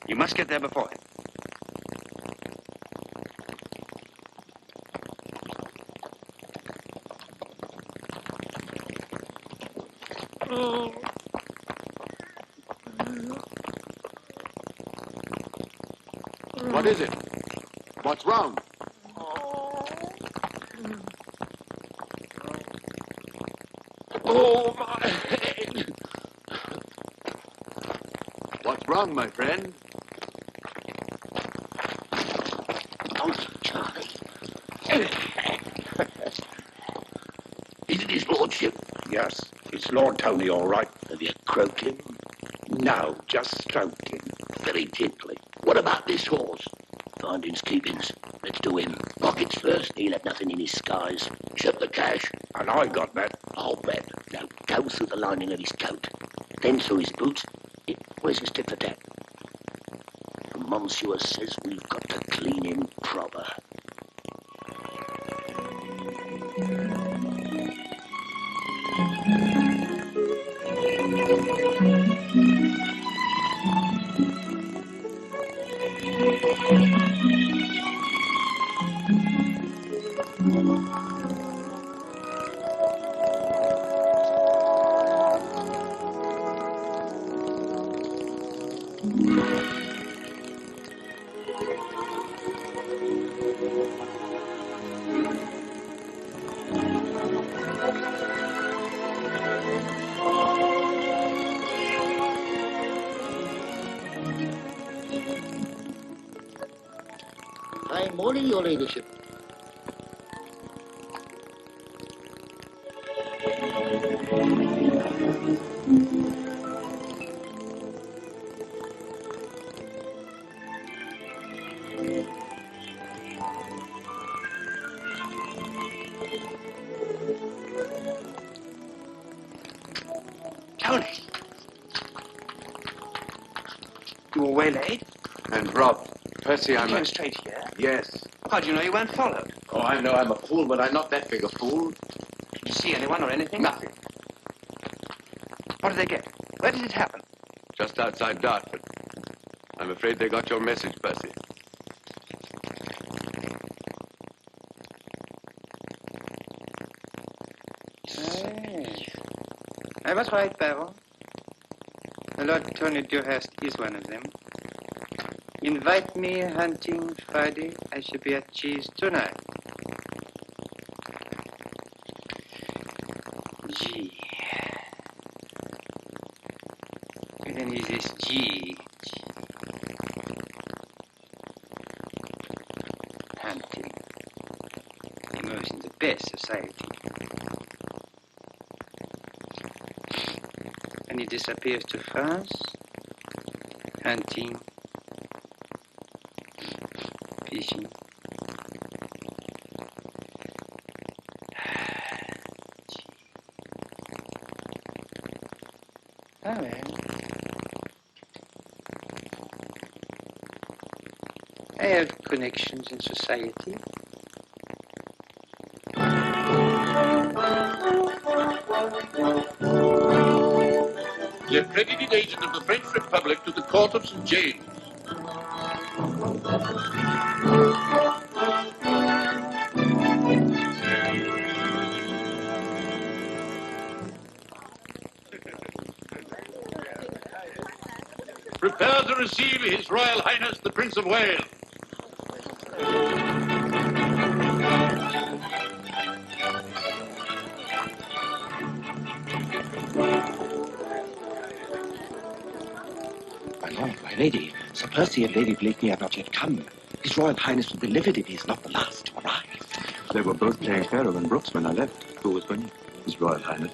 [SPEAKER 3] You must get there before him.
[SPEAKER 10] What is it? What's wrong?
[SPEAKER 4] Oh, my head.
[SPEAKER 10] What's wrong, my friend?
[SPEAKER 4] Oh, Charlie. Is it his lordship? Yes, it's Lord Tony, all right. Have you croaked him? No, just stroked him. Very gently. What about this horse? Findings, keepings. Let's do him. Pockets first. He'll have nothing in his skies. Shut the cash. And I got that. I'll bet. Now go through the lining of his coat. Then through his boots. Where's his tit for tat? And Monsieur says we've got to clean him proper.
[SPEAKER 15] Fine morning, your ladyship.
[SPEAKER 3] Tony! You were waylaid?
[SPEAKER 10] And robbed. Percy,
[SPEAKER 3] You
[SPEAKER 10] I'm
[SPEAKER 3] came straight here?
[SPEAKER 10] Yes.
[SPEAKER 3] How do you know you weren't followed?
[SPEAKER 10] Oh, I know I'm a fool, but I'm not that big a fool.
[SPEAKER 3] Did you see anyone or anything?
[SPEAKER 10] Nothing.
[SPEAKER 3] What did they get? Where did it happen?
[SPEAKER 10] Just outside Dartford. I'm afraid they got your message, Percy.
[SPEAKER 8] I was right, Baron. The Lord Tony Dewhurst is one of them. Invite me hunting Friday. I shall be at cheese tonight. G. Then is this G? Hunting. best society. And he disappears to France, hunting, fishing. Ah well. I have connections in society.
[SPEAKER 4] The accredited agent of the French Republic to the court of St. James. Prepare to receive His Royal Highness the Prince of Wales.
[SPEAKER 16] My lord, my lady, Sir Percy and Lady Blakeney have not yet come. His Royal Highness will be livid if he is not the last to arrive.
[SPEAKER 7] They were both playing Pharaoh and Brooks when I left. Who was winning? His Royal Highness.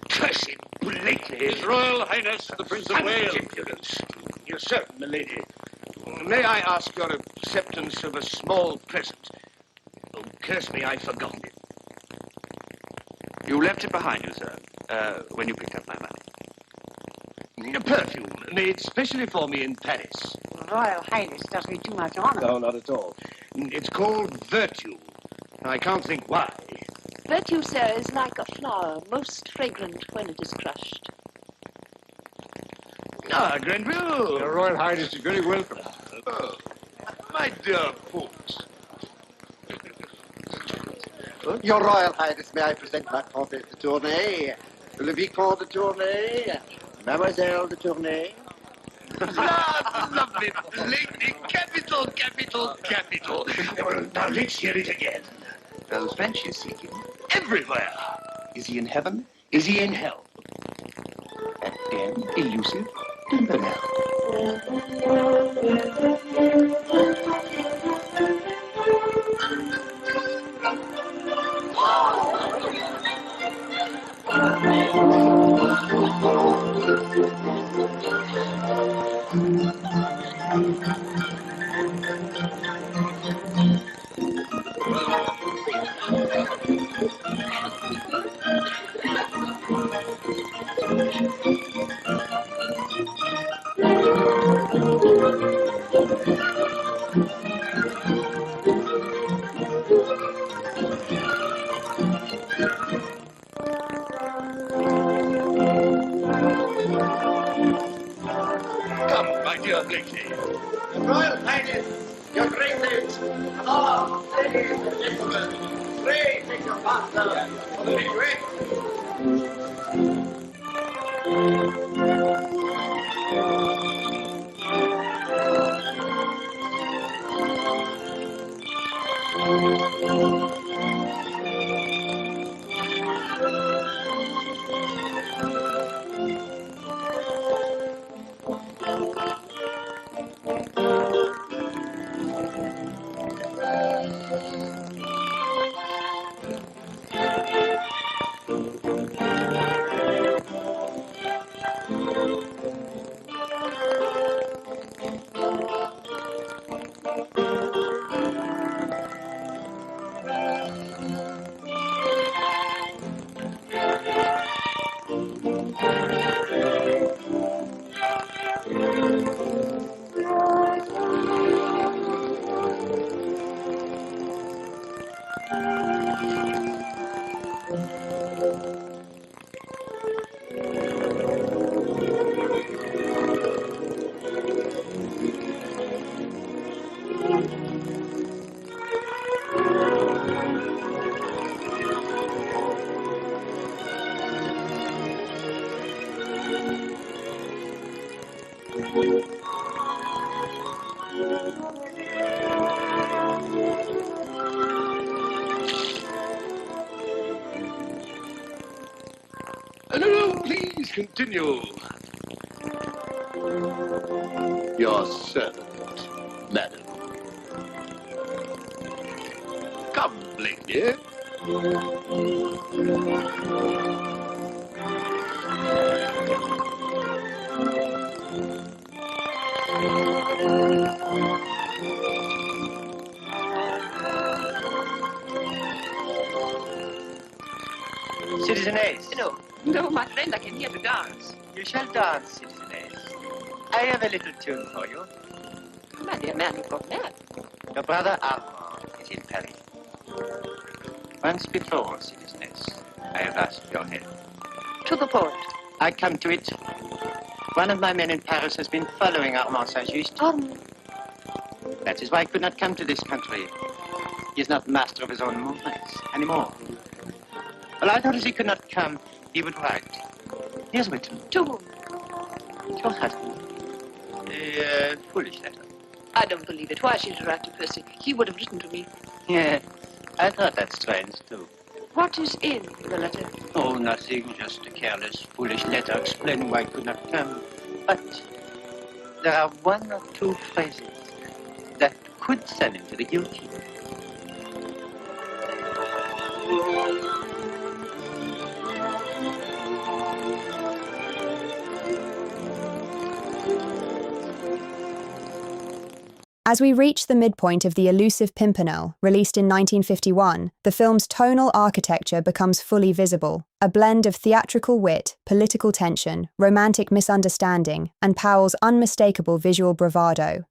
[SPEAKER 4] Percy Blakeney. His Royal Highness the Prince of Wales.
[SPEAKER 3] Impudence. You're certain, milady. May I ask your acceptance of a small present? Oh, curse me, I've forgotten it. You left it behind you, sir, when you picked up my money. A perfume made specially for me in Paris.
[SPEAKER 17] Royal Highness does me too much honor.
[SPEAKER 3] No, not at all. It's called Virtue. I can't think why.
[SPEAKER 17] Virtue, sir, is like a flower, most fragrant when it is crushed.
[SPEAKER 3] Ah, Grenville.
[SPEAKER 9] Your Royal Highness is very welcome.
[SPEAKER 3] Oh, my dear folks.
[SPEAKER 15] Your Royal Highness, may I present my Comtesse de Tournay, le Vicomte de Tournay, Mademoiselle de Tournay?
[SPEAKER 3] Lovely, Blakeney. Capital, capital, capital. Now let's hear it again.
[SPEAKER 16] Those French is seeking.
[SPEAKER 3] Everywhere.
[SPEAKER 16] Is he in heaven?
[SPEAKER 3] Is he in hell?
[SPEAKER 16] That damn elusive Pimpernel.
[SPEAKER 3] Come, my dear Blakeney.
[SPEAKER 15] Your Royal Highness, your Graces, and all ladies and gentlemen, pray take your pastor for the regret.
[SPEAKER 4] No, please continue. Your servant, madam. Come, Blakeney.
[SPEAKER 8] Citizeness.
[SPEAKER 11] No, my friend, I came here to dance.
[SPEAKER 8] You shall dance, citizeness. I have a little tune for you.
[SPEAKER 11] My dear man, you've gone mad.
[SPEAKER 8] Your brother Armand is in Paris. Once before, citizeness, I have asked your help.
[SPEAKER 11] To the point.
[SPEAKER 8] I come to it. One of my men in Paris has been following Armand Saint-Just. That is why I could not come to this country. He is not master of his own movements anymore. Well, I thought as he could not come, he would write. He has written.
[SPEAKER 11] To whom?
[SPEAKER 8] Your husband. A foolish letter.
[SPEAKER 11] I don't believe it. Why should you write to Percy? He would have written to me.
[SPEAKER 8] Yeah, I thought that strange, too.
[SPEAKER 11] What is in the letter?
[SPEAKER 8] Oh, nothing. Just a careless, foolish letter explaining why I could not come. But there are one or two phrases that could send him to the guillotine.
[SPEAKER 1] As we reach the midpoint of the Elusive Pimpernel, released in 1951, the film's tonal architecture becomes fully visible, a blend of theatrical wit, political tension, romantic misunderstanding, and Powell's unmistakable visual bravado.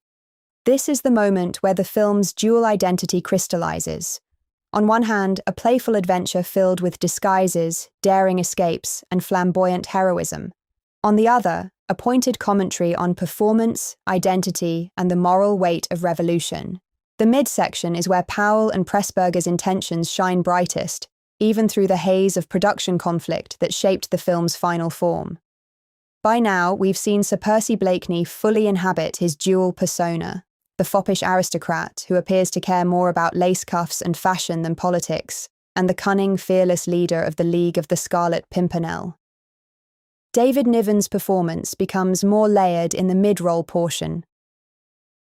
[SPEAKER 1] This is the moment where the film's dual identity crystallizes. On one hand, a playful adventure filled with disguises, daring escapes, and flamboyant heroism. On the other, a pointed commentary on performance, identity, and the moral weight of revolution. The midsection is where Powell and Pressburger's intentions shine brightest, even through the haze of production conflict that shaped the film's final form. By now, we've seen Sir Percy Blakeney fully inhabit his dual persona, the foppish aristocrat who appears to care more about lace cuffs and fashion than politics, and the cunning, fearless leader of the League of the Scarlet Pimpernel. David Niven's performance becomes more layered in the mid-roll portion.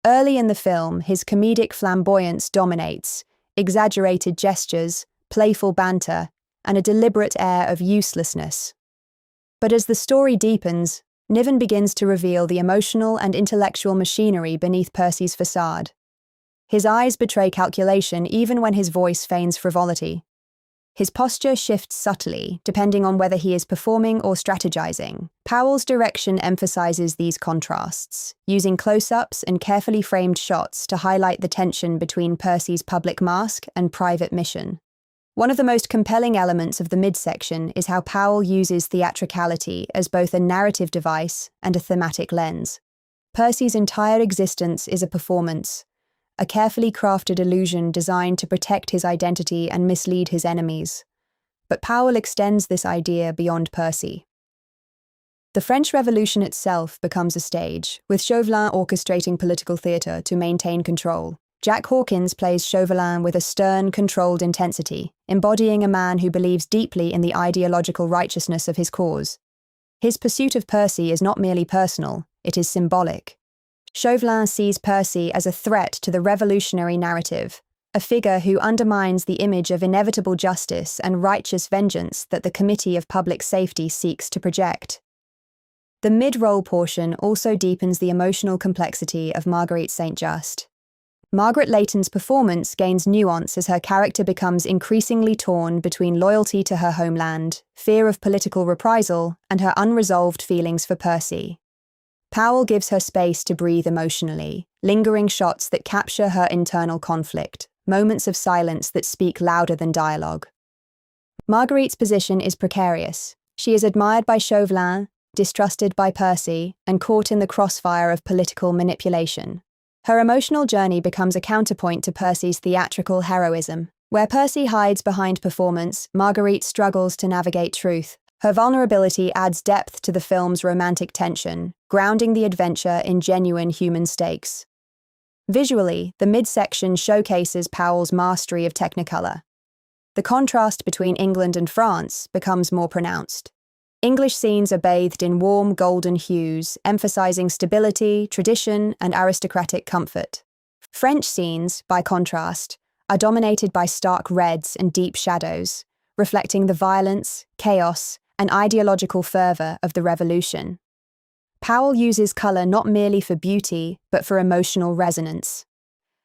[SPEAKER 1] Early in the film, his comedic flamboyance dominates, exaggerated gestures, playful banter, and a deliberate air of uselessness. But as the story deepens, Niven begins to reveal the emotional and intellectual machinery beneath Percy's facade. His eyes betray calculation even when his voice feigns frivolity. His posture shifts subtly, depending on whether he is performing or strategizing. Powell's direction emphasizes these contrasts, using close-ups and carefully framed shots to highlight the tension between Percy's public mask and private mission. One of the most compelling elements of the midsection is how Powell uses theatricality as both a narrative device and a thematic lens. Percy's entire existence is a performance, a carefully crafted illusion designed to protect his identity and mislead his enemies. But Powell extends this idea beyond Percy. The French Revolution itself becomes a stage, with Chauvelin orchestrating political theatre to maintain control. Jack Hawkins plays Chauvelin with a stern, controlled intensity, embodying a man who believes deeply in the ideological righteousness of his cause. His pursuit of Percy is not merely personal, it is symbolic. Chauvelin sees Percy as a threat to the revolutionary narrative, a figure who undermines the image of inevitable justice and righteous vengeance that the Committee of Public Safety seeks to project. The mid-roll portion also deepens the emotional complexity of Marguerite Saint-Just. Margaret Leighton's performance gains nuance as her character becomes increasingly torn between loyalty to her homeland, fear of political reprisal, and her unresolved feelings for Percy. Powell gives her space to breathe emotionally, lingering shots that capture her internal conflict, moments of silence that speak louder than dialogue. Marguerite's position is precarious. She is admired by Chauvelin, distrusted by Percy, and caught in the crossfire of political manipulation. Her emotional journey becomes a counterpoint to Percy's theatrical heroism. Where Percy hides behind performance, Marguerite struggles to navigate truth. Her vulnerability adds depth to the film's romantic tension, grounding the adventure in genuine human stakes. Visually, the midsection showcases Powell's mastery of Technicolor. The contrast between England and France becomes more pronounced. English scenes are bathed in warm golden hues, emphasizing stability, tradition, and aristocratic comfort. French scenes, by contrast, are dominated by stark reds and deep shadows, reflecting the violence, chaos, and ideological fervor of the Revolution. Powell uses color not merely for beauty, but for emotional resonance.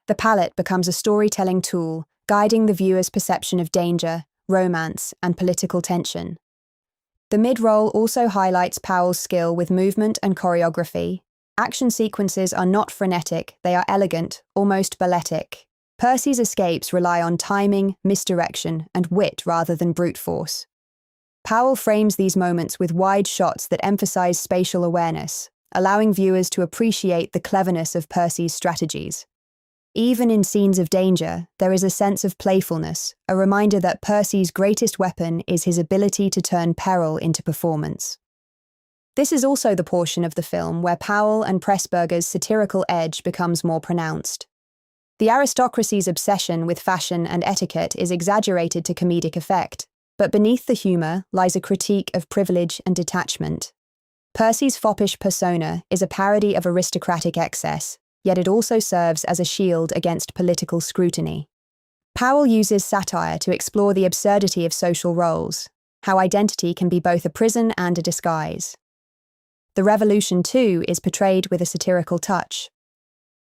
[SPEAKER 1] The palette becomes a storytelling tool, guiding the viewer's perception of danger, romance, and political tension. The mid-roll also highlights Powell's skill with movement and choreography. Action sequences are not frenetic, they are elegant, almost balletic. Percy's escapes rely on timing, misdirection, and wit rather than brute force. Powell frames these moments with wide shots that emphasize spatial awareness, allowing viewers to appreciate the cleverness of Percy's strategies. Even in scenes of danger, there is a sense of playfulness, a reminder that Percy's greatest weapon is his ability to turn peril into performance. This is also the portion of the film where Powell and Pressburger's satirical edge becomes more pronounced. The aristocracy's obsession with fashion and etiquette is exaggerated to comedic effect, but beneath the humor lies a critique of privilege and detachment. Percy's foppish persona is a parody of aristocratic excess, yet it also serves as a shield against political scrutiny. Powell uses satire to explore the absurdity of social roles, how identity can be both a prison and a disguise. The Revolution, too, is portrayed with a satirical touch.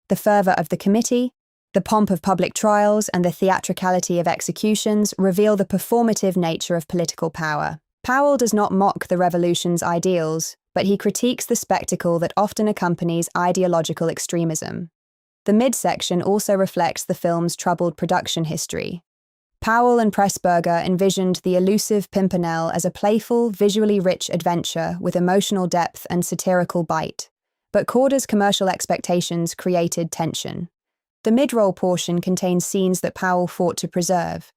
[SPEAKER 1] The fervor of the committee, the pomp of public trials, and the theatricality of executions reveal the performative nature of political power. Powell does not mock the Revolution's ideals, but he critiques the spectacle that often accompanies ideological extremism. The midsection also reflects the film's troubled production history. Powell and Pressburger envisioned the Elusive Pimpernel as a playful, visually rich adventure with emotional depth and satirical bite, but Corder's commercial expectations created tension. The mid-roll portion contains scenes that Powell fought to preserve,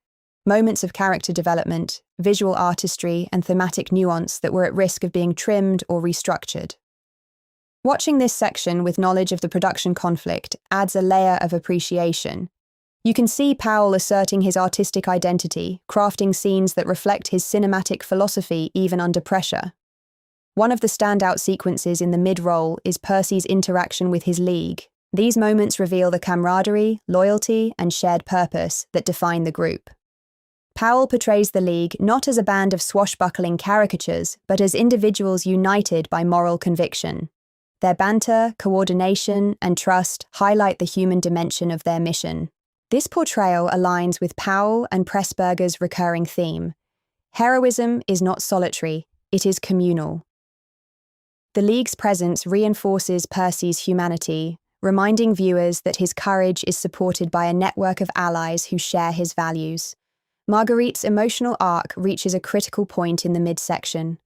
[SPEAKER 1] moments of character development, visual artistry, and thematic nuance that were at risk of being trimmed or restructured. Watching this section with knowledge of the production conflict adds a layer of appreciation. You can see Powell asserting his artistic identity, crafting scenes that reflect his cinematic philosophy even under pressure. One of the standout sequences in the mid-roll is Percy's interaction with his league. These moments reveal the camaraderie, loyalty, and shared purpose that define the group. Powell portrays the League not as a band of swashbuckling caricatures, but as individuals united by moral conviction. Their banter, coordination, and trust highlight the human dimension of their mission. This portrayal aligns with Powell and Pressburger's recurring theme. Heroism is not solitary, it is communal. The League's presence reinforces Percy's humanity, reminding viewers that his courage is supported by a network of allies who share his values. Marguerite's emotional arc reaches a critical point in the midsection.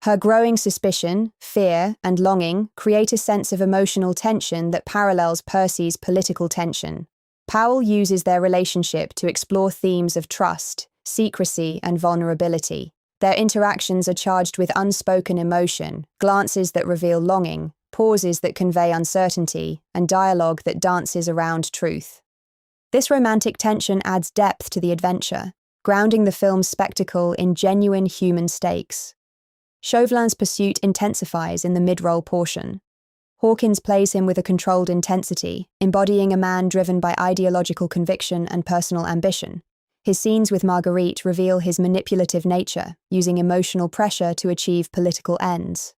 [SPEAKER 1] Her growing suspicion, fear, and longing create a sense of emotional tension that parallels Percy's political tension. Powell uses their relationship to explore themes of trust, secrecy, and vulnerability. Their interactions are charged with unspoken emotion, glances that reveal longing, pauses that convey uncertainty, and dialogue that dances around truth. This romantic tension adds depth to the adventure, grounding the film's spectacle in genuine human stakes. Chauvelin's pursuit intensifies in the mid-roll portion. Hawkins plays him with a controlled intensity, embodying a man driven by ideological conviction and personal ambition. His scenes with Marguerite reveal his manipulative nature, using emotional pressure to achieve political ends.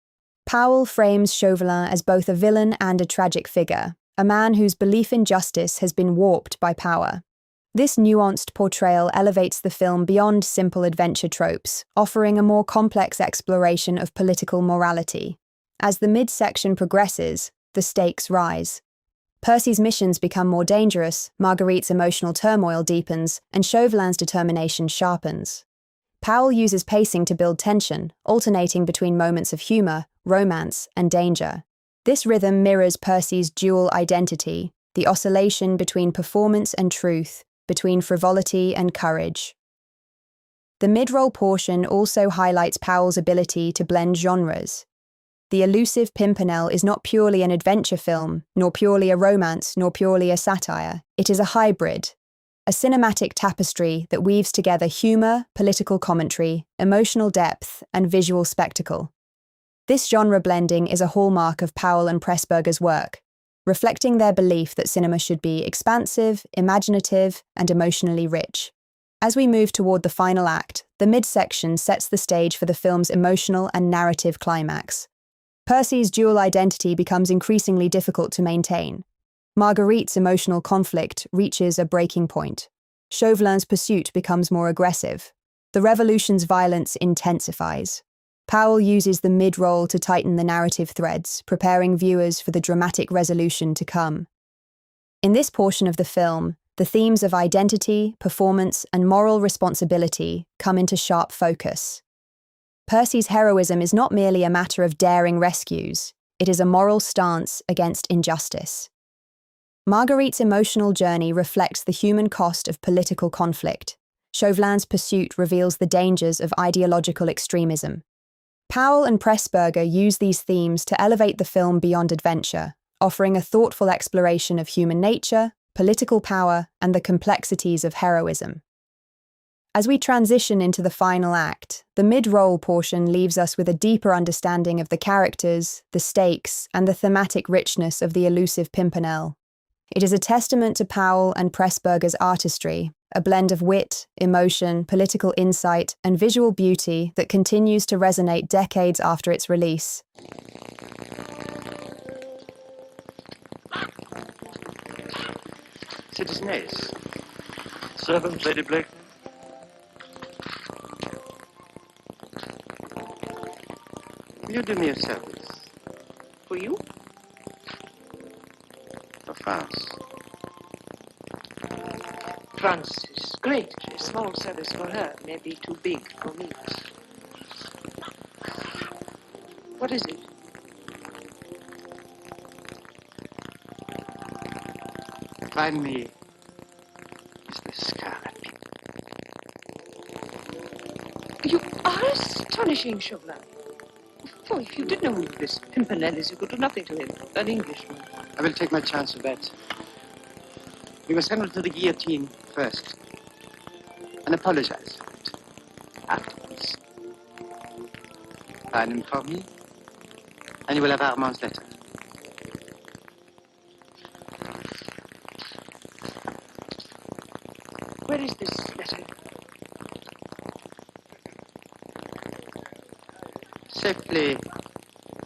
[SPEAKER 1] Powell frames Chauvelin as both a villain and a tragic figure, a man whose belief in justice has been warped by power. This nuanced portrayal elevates the film beyond simple adventure tropes, offering a more complex exploration of political morality. As the midsection progresses, the stakes rise. Percy's missions become more dangerous, Marguerite's emotional turmoil deepens, and Chauvelin's determination sharpens. Powell uses pacing to build tension, alternating between moments of humor, romance, and danger. This rhythm mirrors Percy's dual identity, the oscillation between performance and truth, between frivolity and courage. The mid-roll portion also highlights Powell's ability to blend genres. The Elusive Pimpernel is not purely an adventure film, nor purely a romance, nor purely a satire. It is a hybrid, a cinematic tapestry that weaves together humor, political commentary, emotional depth, and visual spectacle. This genre blending is a hallmark of Powell and Pressburger's work, reflecting their belief that cinema should be expansive, imaginative, and emotionally rich. As we move toward the final act, the midsection sets the stage for the film's emotional and narrative climax. Percy's dual identity becomes increasingly difficult to maintain. Marguerite's emotional conflict reaches a breaking point. Chauvelin's pursuit becomes more aggressive. The revolution's violence intensifies. Powell uses the mid-roll to tighten the narrative threads, preparing viewers for the dramatic resolution to come. In this portion of the film, the themes of identity, performance, and moral responsibility come into sharp focus. Percy's heroism is not merely a matter of daring rescues, it is a moral stance against injustice. Marguerite's emotional journey reflects the human cost of political conflict. Chauvelin's pursuit reveals the dangers of ideological extremism. Powell and Pressburger use these themes to elevate the film beyond adventure, offering a thoughtful exploration of human nature, political power, and the complexities of heroism. As we transition into the final act, the mid-roll portion leaves us with a deeper understanding of the characters, the stakes, and the thematic richness of the Elusive Pimpernel. It is a testament to Powell and Pressburger's artistry, a blend of wit, emotion, political insight, and visual beauty that continues to resonate decades after its release.
[SPEAKER 6] Citizen Ace. Servant, Lady Blakeney. Will you do me a service?
[SPEAKER 12] For you?
[SPEAKER 6] For France.
[SPEAKER 12] France is great. A small service for her may be too big for me. What is it?
[SPEAKER 6] Find me Mr. Scarlet Pimpernel.
[SPEAKER 12] You are astonishing, Chauvelin. Oh, if you did know who this Pimpernel is, you could do nothing to him. An Englishman.
[SPEAKER 6] I will take my chance of that. We must send him to the guillotine first and apologize for it afterwards. Find him for me, and you will have Armand's letter.
[SPEAKER 12] Where is this letter?
[SPEAKER 6] Safely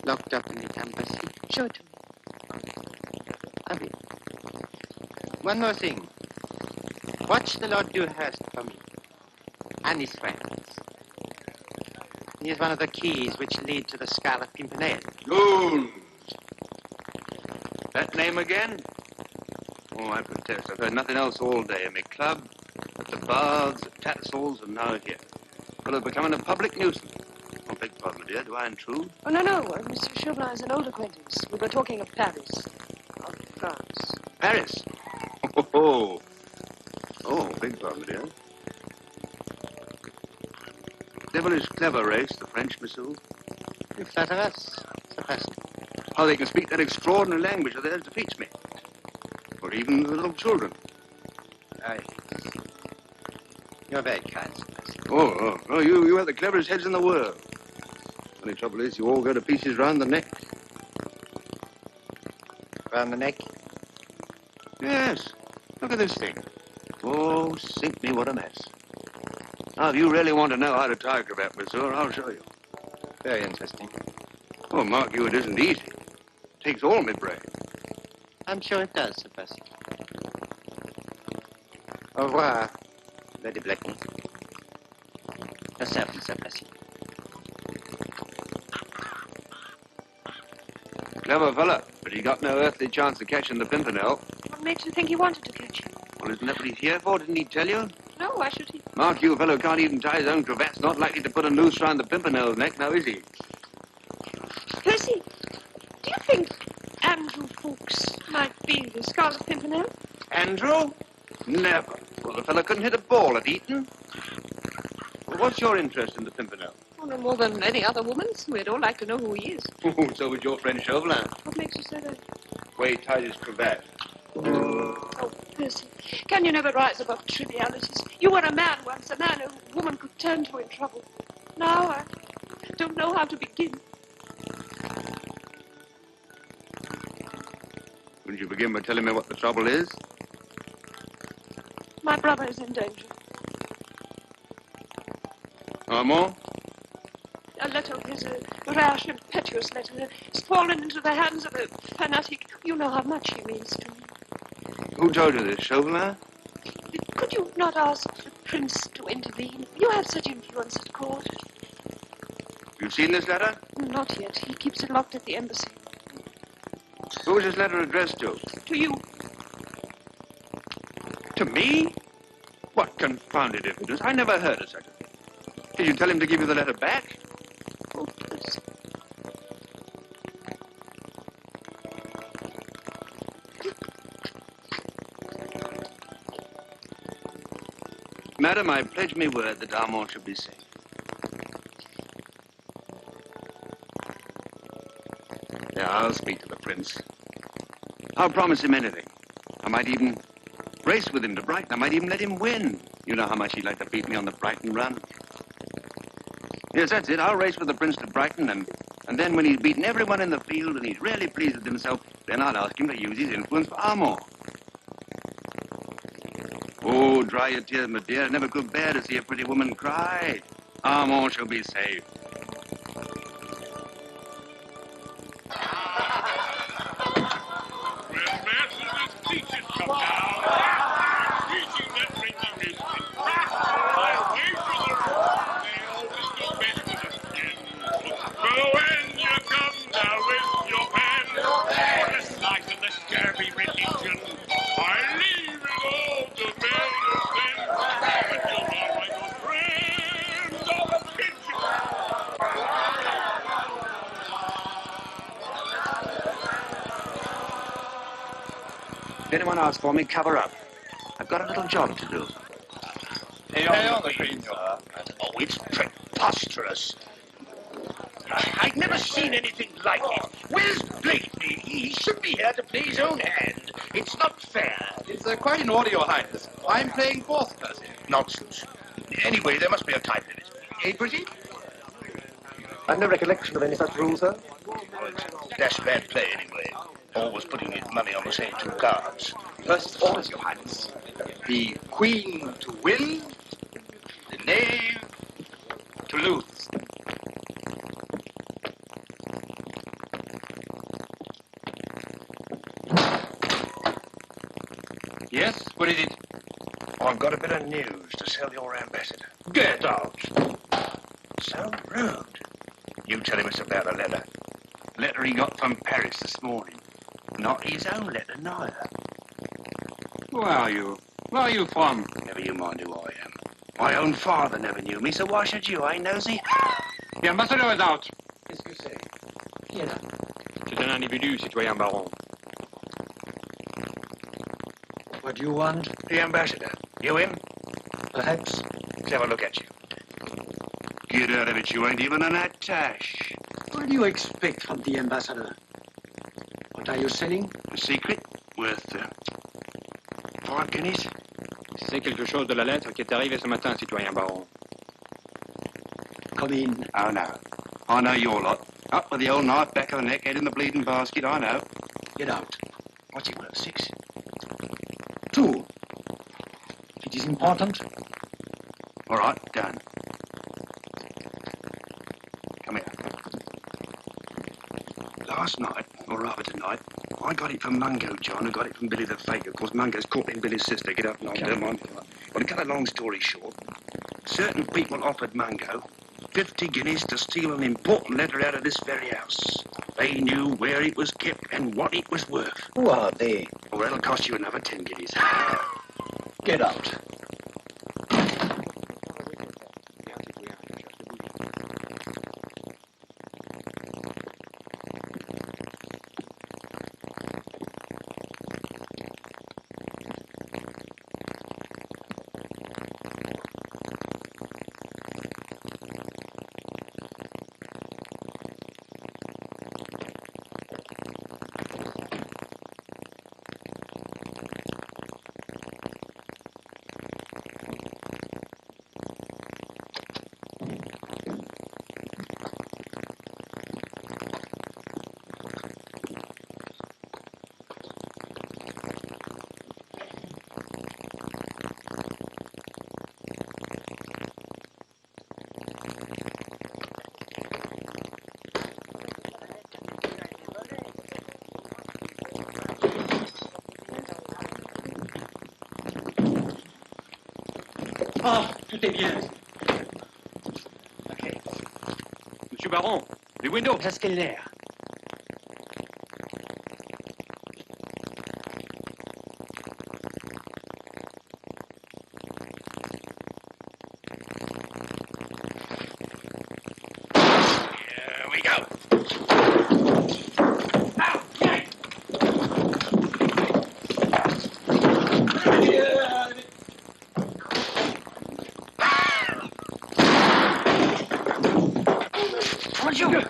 [SPEAKER 6] locked up in the embassy.
[SPEAKER 12] Show it to me.
[SPEAKER 6] I will. One more thing. Watch the Lord Dewhurst for me and his friends. He is one of the keys which lead to the Scarlet Pimpernel.
[SPEAKER 9] Jones! That name again? Oh, I protest. I've heard nothing else all day. In my club, at the baths, at Tattersall's, and now here. Well, it's becoming a public nuisance. Oh, beg pardon, dear. Do I intrude?
[SPEAKER 12] Oh, no. Monsieur Chauvelin is an old acquaintance. We were talking of Paris. Of France.
[SPEAKER 9] Paris? Oh, beg pardon, dear. Devilish clever race, the French, monsieur.
[SPEAKER 6] You flatter us, Sir Percy.
[SPEAKER 9] How they can speak that extraordinary language of theirs defeats me. Or even the little children.
[SPEAKER 6] Aye. You're very kind, Sir Percy.
[SPEAKER 9] Oh, you have the cleverest heads in the world. Only trouble is, you all go to pieces round the neck.
[SPEAKER 6] Round the neck?
[SPEAKER 9] Yes. Look at this thing. Oh, sink me, what a mess. Now, if you really want to know how to tie a cravat, monsieur, I'll show you.
[SPEAKER 6] Very interesting.
[SPEAKER 9] Oh, mark you, it isn't easy. It takes all my brain.
[SPEAKER 6] I'm sure it does, Sir Percy. Au revoir, Lady Blakeney. Your servant, Sir Percy.
[SPEAKER 9] Clever fella, but he got no earthly chance of catching the Pimpernel.
[SPEAKER 11] What makes you think he wanted to catch you?
[SPEAKER 9] Well, isn't that what he's here for? Didn't he tell you?
[SPEAKER 11] No, why should he?
[SPEAKER 3] Mark, you fellow can't even tie his own cravat's not likely to put a noose round the Pimpernel's neck, now is he?
[SPEAKER 11] Percy, do you think Andrew Fawkes might be the Scarlet Pimpernel?
[SPEAKER 3] Andrew? Never. Well, the fellow couldn't hit a ball at Eton. Well, what's your interest in the Pimpernel?
[SPEAKER 11] Oh, no more than any other woman's. We'd all like to know who he is.
[SPEAKER 3] Oh, so would your friend Chauvelin.
[SPEAKER 11] What makes you say that?
[SPEAKER 3] Way he tied his cravat.
[SPEAKER 11] Oh, Percy, can you never rise above trivialities? You were a man once, a man a woman could turn to in trouble. Now I don't know how to begin.
[SPEAKER 3] Wouldn't you begin by telling me what the trouble is?
[SPEAKER 11] My brother is in danger.
[SPEAKER 3] Armand?
[SPEAKER 11] A letter of his, a rash, impetuous letter, has fallen into the hands of a fanatic. You know how much he means to me.
[SPEAKER 3] Who told you this, Chauvelin?
[SPEAKER 11] Could you not ask the prince to intervene? You have such influence at court.
[SPEAKER 3] You've seen this letter?
[SPEAKER 11] Not yet. He keeps it locked at the embassy.
[SPEAKER 3] Who is this letter addressed to?
[SPEAKER 11] To you.
[SPEAKER 3] To me? What confounded impudence. I never heard of such a thing. Did you tell him to give you the letter back?
[SPEAKER 11] Oh, Percy.
[SPEAKER 3] Madam, I pledge me word that Armand should be safe. Yeah, I'll speak to the prince. I'll promise him anything. I might even race with him to Brighton. I might even let him win. You know how much he'd like to beat me on the Brighton run. Yes, that's it. I'll race with the prince to Brighton, and then when he's beaten everyone in the field and he's really pleased with himself, then I'll ask him to use his influence for Armand. Oh, dry your tears, my dear. I never could bear to see a pretty woman cry. Armand shall be saved. If anyone asks for me, cover up. I've got a little job to do.
[SPEAKER 4] Hail the Queen, sir.
[SPEAKER 2] Oh, it's preposterous. I've never seen anything like it. Where's Blakeney? He should be here to play his own hand. It's not fair.
[SPEAKER 14] It's quite in order, Your Highness. I'm playing fourth, Percy.
[SPEAKER 2] Nonsense. Anyway, there must be a time limit. Eh, Percy?
[SPEAKER 16] I've no recollection of any such rule, sir.
[SPEAKER 2] That's bad play, anyway. Always putting his money on the same two cards.
[SPEAKER 14] First orders, Your Highness. The Queen to win, the Knave to lose. Yes, what is it?
[SPEAKER 2] I've got a bit of news to sell your ambassador.
[SPEAKER 14] Get out!
[SPEAKER 2] So rude. You tell him it's about a letter. Letter he got from Paris this morning. Not his own letter, neither.
[SPEAKER 3] Who are you? Where are you from?
[SPEAKER 2] Never you mind who I am. My own father never knew me, so why should you, eh, nosy?
[SPEAKER 3] The ambassador is out.
[SPEAKER 8] Qu'est-ce que c'est? Qui est là?
[SPEAKER 3] C'est un individu, citoyen baron.
[SPEAKER 8] What do you want?
[SPEAKER 2] The ambassador. You him?
[SPEAKER 8] Perhaps.
[SPEAKER 2] Let's have a look at you. Get out of it, you ain't even an attache.
[SPEAKER 8] What do you expect from the ambassador? What are you selling?
[SPEAKER 2] A secret worth 5 guineas.
[SPEAKER 3] C'est quelque chose de la lettre qui est arrivée ce matin, citoyen baron.
[SPEAKER 8] Come in.
[SPEAKER 2] Oh, no. I know your lot. Up with the old knife, back of the neck, head in the bleeding basket, I know.
[SPEAKER 8] Get out.
[SPEAKER 2] What's it worth, 6?
[SPEAKER 8] 2. If it is important.
[SPEAKER 2] All right, done. Come here. Last night, or rather tonight, I got it from Mungo John, who got it from Billy the Faker. Of course, Mungo's courting Billy's sister. Get up, no, don't mind. But to cut a long story short, certain people offered Mungo 50 guineas to steal an important letter out of this very house. They knew where it was kept and what it was worth.
[SPEAKER 8] Who are they?
[SPEAKER 2] Well, that'll cost you another 10 guineas.
[SPEAKER 8] Get out.
[SPEAKER 14] Oh, tout est bien.
[SPEAKER 3] Okay. Monsieur Baron, the window.
[SPEAKER 14] Qu'est-ce qu'elle est?
[SPEAKER 3] Here we go.
[SPEAKER 15] Bonjour.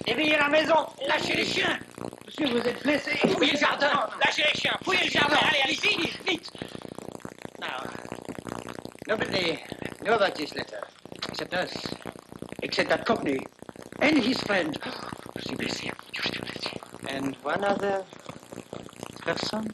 [SPEAKER 15] Éveillez la maison. Lâchez les chiens. Monsieur, vous êtes blessé. Fouillez le jardin. Lâchez les chiens. Fouillez le jardin. Allez, allez, vite, vite.
[SPEAKER 8] Now, nobody know about this letter, except us, except that Cockney and his friend. And one other person.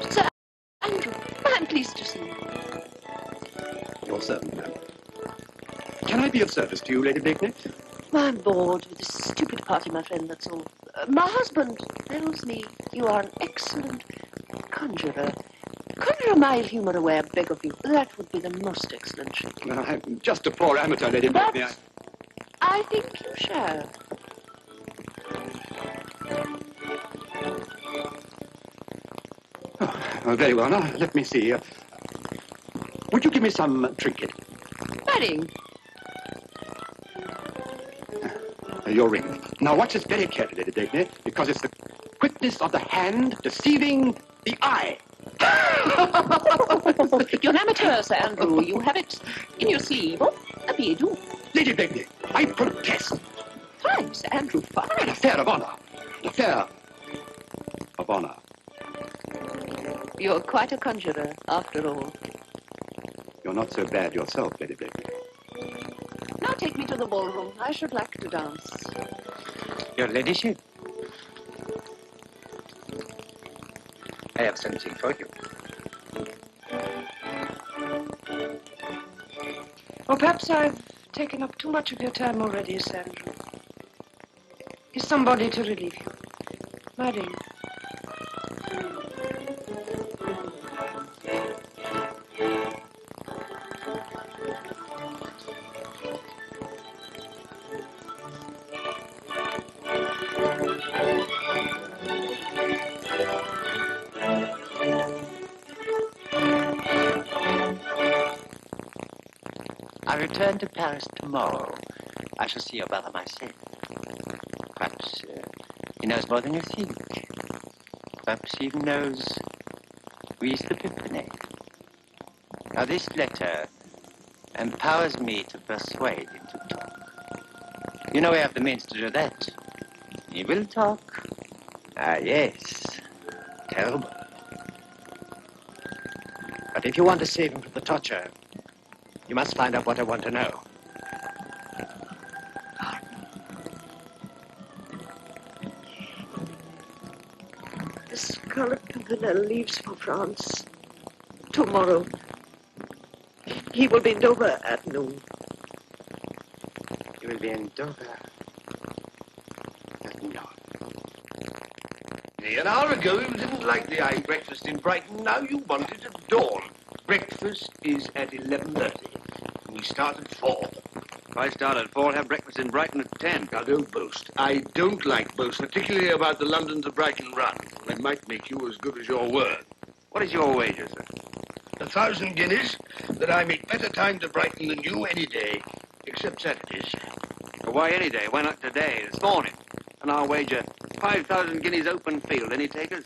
[SPEAKER 17] Sir Andrew, I'm pleased to see you.
[SPEAKER 3] Your servant, ma'am. Can I be of service to you, Lady Blakeney?
[SPEAKER 17] I'm bored with this stupid party, my friend, that's all. My husband tells me you are an excellent conjurer. Conjure my humour away, I beg of you. That would be the most excellent trick.
[SPEAKER 3] Well, I'm just a poor amateur, Lady
[SPEAKER 17] But
[SPEAKER 3] Blakeney.
[SPEAKER 17] I think you shall.
[SPEAKER 3] Oh, very well. Now, let me see. Would you give me some trinket?
[SPEAKER 17] Wedding.
[SPEAKER 3] Your ring. Now, watch this very carefully, Lady Blakeney, because it's the quickness of the hand deceiving the eye.
[SPEAKER 17] You're an amateur, Sir Andrew. You have it in your sleeve. Oh, a billet doux.
[SPEAKER 3] Lady Blakeney, I protest.
[SPEAKER 17] Fine, Sir Andrew, fine.
[SPEAKER 3] An affair of honor. An affair of honor.
[SPEAKER 17] You're quite a conjurer, after all.
[SPEAKER 3] You're not so bad yourself, Lady Blakeney.
[SPEAKER 17] Now take me to the ballroom. I should like to dance.
[SPEAKER 8] Your ladyship, I have something for you.
[SPEAKER 11] Or perhaps I've taken up too much of your time already, Sir Andrew. Is somebody to relieve you? Wedding.
[SPEAKER 8] I return to Paris tomorrow. I shall see your brother myself. Perhaps he knows more than you think. Perhaps he even knows who is the Pimpernel. Now this letter empowers me to persuade him to talk. You know we have the means to do that. He will talk. Ah, yes. Terrible.
[SPEAKER 16] But if you want to save him from the torture, you must find out what I want to know.
[SPEAKER 17] The Scarlet Pimpernel leaves for France tomorrow. He will be in Dover at noon.
[SPEAKER 16] He will be in Dover. No.
[SPEAKER 4] An hour ago you didn't like the eye breakfast in Brighton. Now you want it at dawn. Breakfast is at 11:30. We start at 4.
[SPEAKER 3] If I start at 4, have breakfast in Brighton at 10.
[SPEAKER 4] Now, don't boast. I don't like boast, particularly about the London to Brighton run. It might make you as good as your word.
[SPEAKER 3] What is your wager, sir?
[SPEAKER 4] 1,000 guineas that I make better time to Brighton than you any day. Except Saturdays.
[SPEAKER 3] Well, why any day? Why not today, this morning? And I'll wager 5,000 guineas open field. Any takers?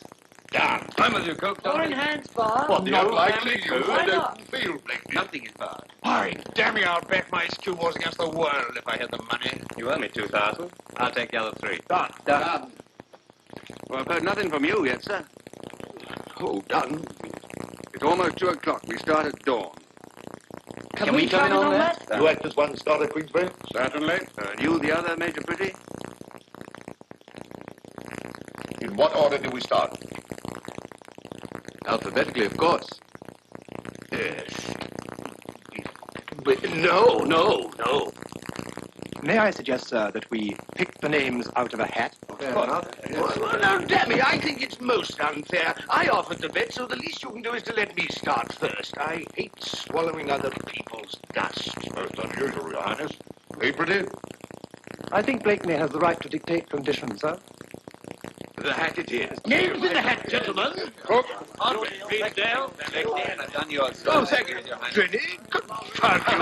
[SPEAKER 4] Damn. I'm with you, Cook.
[SPEAKER 11] Four in hands, bar.
[SPEAKER 4] What, not likely you?
[SPEAKER 11] Why
[SPEAKER 4] An
[SPEAKER 11] not?
[SPEAKER 4] open field, Blakeney.
[SPEAKER 3] Nothing is barred.
[SPEAKER 4] Why, damn you, I'll bet my SQ wars against the world if I had the money.
[SPEAKER 18] You owe me 2,000. I'll take the other 3.
[SPEAKER 4] Done. Done.
[SPEAKER 3] Well, I've heard nothing from you yet, sir.
[SPEAKER 4] Oh, done.
[SPEAKER 3] It's almost 2 o'clock. We start at dawn.
[SPEAKER 11] Can we come in on that?
[SPEAKER 4] You act as one starter, Queensbury?
[SPEAKER 3] Certainly. And you the other, Major Pretty?
[SPEAKER 4] In what order do we start?
[SPEAKER 10] Alphabetically, of course.
[SPEAKER 4] Yes. But no.
[SPEAKER 14] May I suggest, sir, that we pick the names out of a hat?
[SPEAKER 4] Well, now, damn me, I think it's most unfair. I offered the bet, so the least you can do is to let me start first. I hate swallowing other people's dust.
[SPEAKER 9] Most unusual, Your Highness. Hey, Pretty?
[SPEAKER 14] I think Blakeney has the right to dictate conditions, sir.
[SPEAKER 4] The hat it is. Names in the hat, gentlemen.
[SPEAKER 9] Cook.
[SPEAKER 18] On, Dale. And I've done yours.
[SPEAKER 4] Oh, thank you, Your Highness. Pretty? Confound you.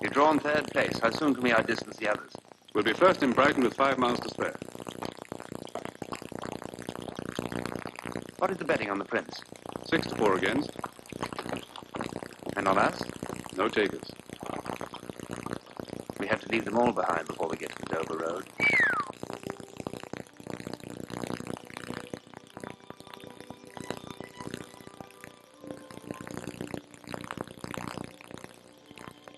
[SPEAKER 3] You're drawn third place. How soon can we outdistance the others?
[SPEAKER 9] We'll be first in Brighton with 5 miles to spare.
[SPEAKER 3] What is the betting on the Prince?
[SPEAKER 9] 6-4 against.
[SPEAKER 3] And on us?
[SPEAKER 9] No takers.
[SPEAKER 3] We have to leave them all behind before we get to the Dover Road.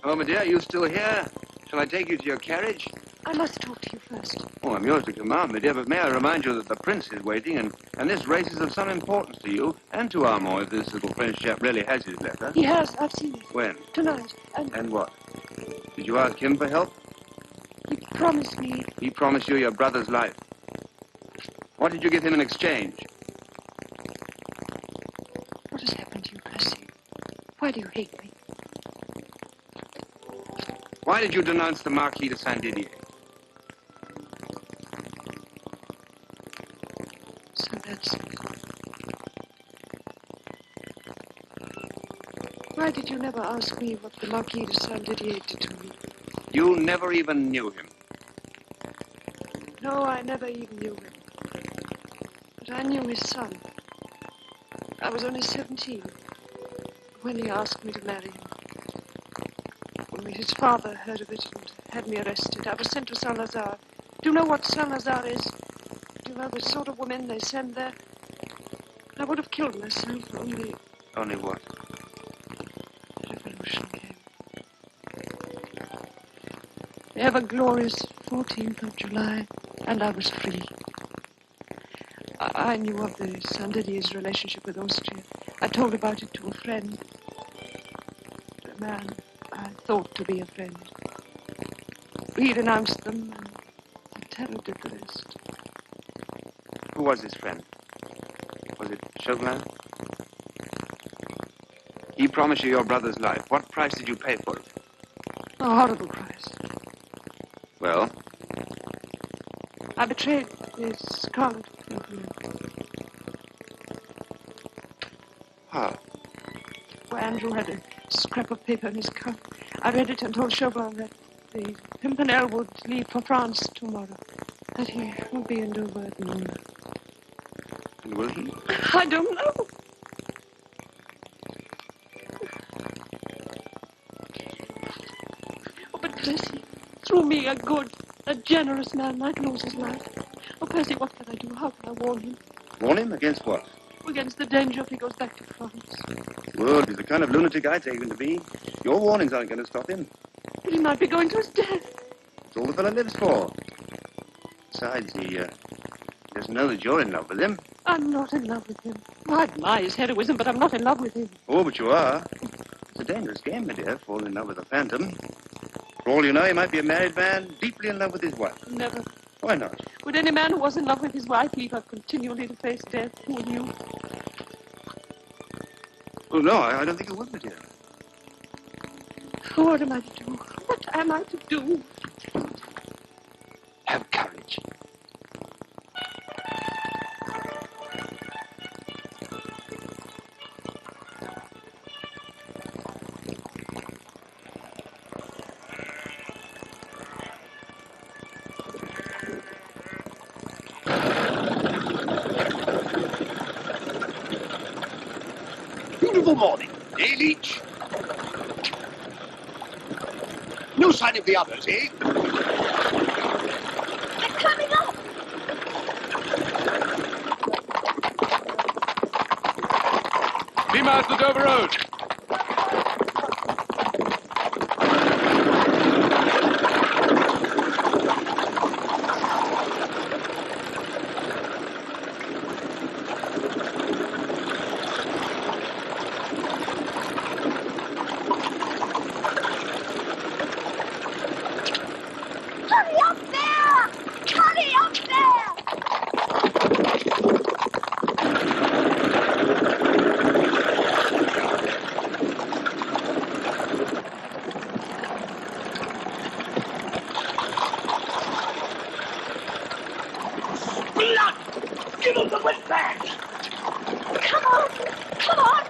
[SPEAKER 3] Oh, my dear, are you still here? Shall I take you to your carriage?
[SPEAKER 17] I must talk to you first.
[SPEAKER 3] Oh, I'm yours to command, my dear, but may I remind you that the Prince is waiting, and this race is of some importance to you and to Armand, if this little French chap really has his letter.
[SPEAKER 17] He has. I've seen it.
[SPEAKER 3] When?
[SPEAKER 17] Tonight.
[SPEAKER 3] And what? Did you ask him for help?
[SPEAKER 17] He promised me.
[SPEAKER 3] He promised you your brother's life. What did you give him in exchange?
[SPEAKER 17] What has happened to you, Percy? Why do you hate me?
[SPEAKER 3] Why did you denounce the Marquis de Saint-Didier?
[SPEAKER 17] So that's... Why did you never ask me what the Marquis de Saint-Didier did to me?
[SPEAKER 3] You never even knew him.
[SPEAKER 17] No, I never even knew him. But I knew his son. I was only 17 when he asked me to marry him. When his father heard of it and had me arrested, I was sent to Saint-Lazare. Do you know what Saint-Lazare is? Do you know the sort of women they send there? I would have killed myself, only...
[SPEAKER 3] Only what?
[SPEAKER 17] The revolution came. The ever-glorious 14th of July, and I was free. I knew of the Saint-Didier's relationship with Austria. I told about it to a friend. The man I thought to be a friend. He denounced them, and the terror did the rest.
[SPEAKER 3] Who was his friend? Was it Chauvelin? He promised you your brother's life. What price did you pay for it?
[SPEAKER 17] A horrible price.
[SPEAKER 3] Well?
[SPEAKER 17] I betrayed the Scarlet Pimpernel.
[SPEAKER 3] How?
[SPEAKER 17] Well, Andrew had a scrap of paper in his cuff. I read it and told Chauvelin that the Pimpernel would leave for France tomorrow. That he would be in Dover at noon.
[SPEAKER 3] And will he?
[SPEAKER 17] I don't know. Oh, but Percy, through me, a good, a generous man might lose his life. Oh, Percy, what can I do? How can I warn him?
[SPEAKER 3] Warn him? Against what?
[SPEAKER 17] Against the danger if he goes back to France.
[SPEAKER 3] Well, he's the kind of lunatic I take him to be. Your warnings aren't going to stop him.
[SPEAKER 17] But he might be going to his death.
[SPEAKER 3] It's all the fellow lives for. Besides, he doesn't know that you're in love with him.
[SPEAKER 17] I'm not in love with him. I admire his heroism, but I'm not in love with him.
[SPEAKER 3] Oh, but you are. It's a dangerous game, my dear, falling in love with a phantom. For all you know, he might be a married man, deeply in love with his wife.
[SPEAKER 11] Never.
[SPEAKER 3] Why not?
[SPEAKER 11] Would any man who was in love with his wife leave her continually to face death? Would you?
[SPEAKER 3] Oh, no, I don't think he would, my dear.
[SPEAKER 11] What am I to do? What am I to do?
[SPEAKER 16] Have courage.
[SPEAKER 4] Beautiful morning, eh, Leech? No sign of the others, eh?
[SPEAKER 15] They're coming up!
[SPEAKER 10] Steam out the Dover Road.
[SPEAKER 15] Hurry up there! Hurry up there!
[SPEAKER 4] Blood! Give them the whip back!
[SPEAKER 15] Come on! Come on!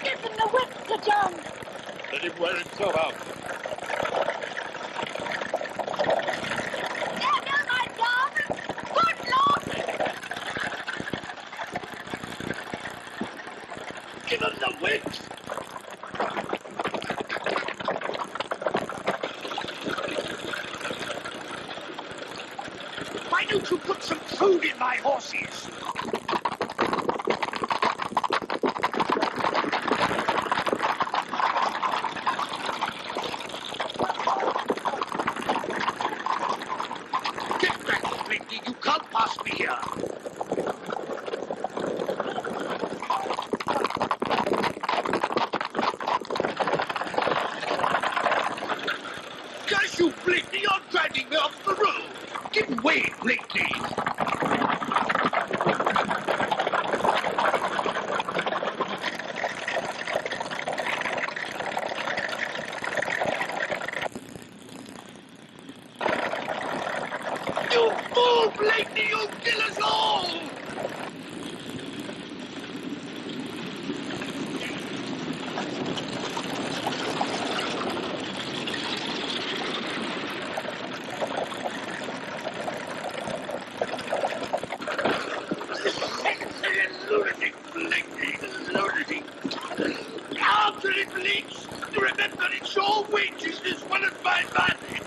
[SPEAKER 15] Give them the whip, Sir John!
[SPEAKER 4] Let him wear himself out.
[SPEAKER 15] There goes my dog! Good Lord!
[SPEAKER 4] Give him the whips! Why don't you put some food in my horses? Get back, Blakeney. You can't pass me here. Curse you, Blakeney. You're dragging me off the road. Give way, Blakeney. You fool, Blakeney! You'll kill us all! Lunatic, Blakeney, lunatic. After it bleeds, you remember it's your wages as well as my money.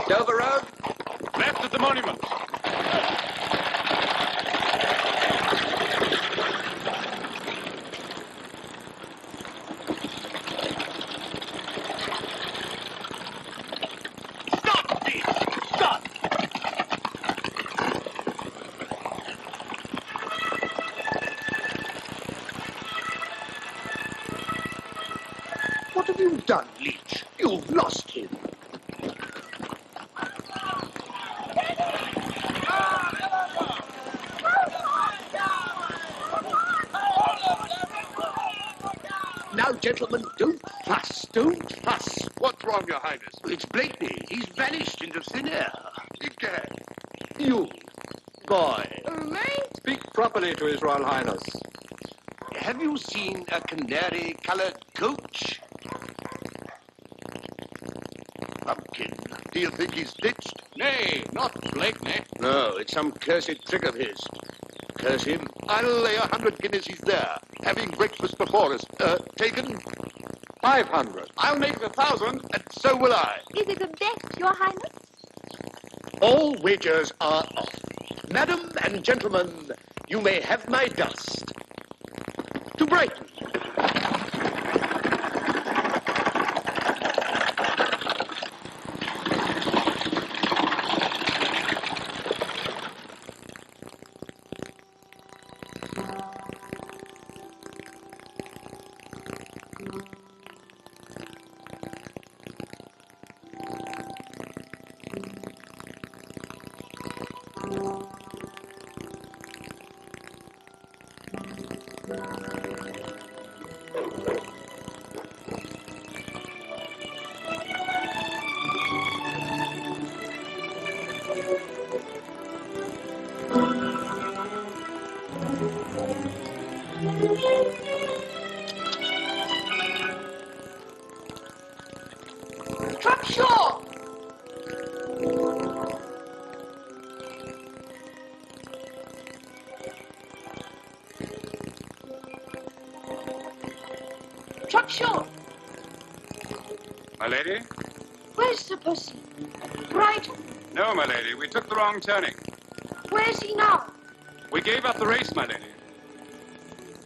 [SPEAKER 10] Dover Road? Left at the monument.
[SPEAKER 4] Stop this! Stop! What have you done, Leech? You've lost him. Now, gentlemen, don't fuss, don't fuss.
[SPEAKER 9] What's wrong, Your Highness?
[SPEAKER 4] It's Blakeney. He's vanished into thin air.
[SPEAKER 9] Egad.
[SPEAKER 4] You, boy,
[SPEAKER 10] Speak properly to His Royal Highness.
[SPEAKER 4] have you seen a canary-colored coach? Pumpkin.
[SPEAKER 9] Do you think he's ditched?
[SPEAKER 10] Nay, not Blakeney.
[SPEAKER 4] No, it's some cursed trick of his. Curse him.
[SPEAKER 9] I'll lay 100 guineas he's there, having breakfast before us. Taken? 500.
[SPEAKER 4] I'll make it 1,000, and so will I.
[SPEAKER 11] Is it a bet, Your Highness?
[SPEAKER 4] All wagers are off. Madam and gentlemen, you may have my dust. To Brighton.
[SPEAKER 11] Trapshaw! Trapshaw!
[SPEAKER 9] My lady?
[SPEAKER 11] Where's Sir Percy? Brighton?
[SPEAKER 9] No, my lady. We took the wrong turning.
[SPEAKER 11] Where's he now?
[SPEAKER 9] We gave up the race, my lady.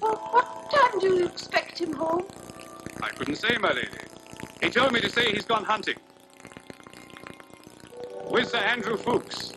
[SPEAKER 11] Well, what time do you expect him home?
[SPEAKER 9] I couldn't say, my lady. He told me to say he's gone hunting. With Sir Andrew Fuchs.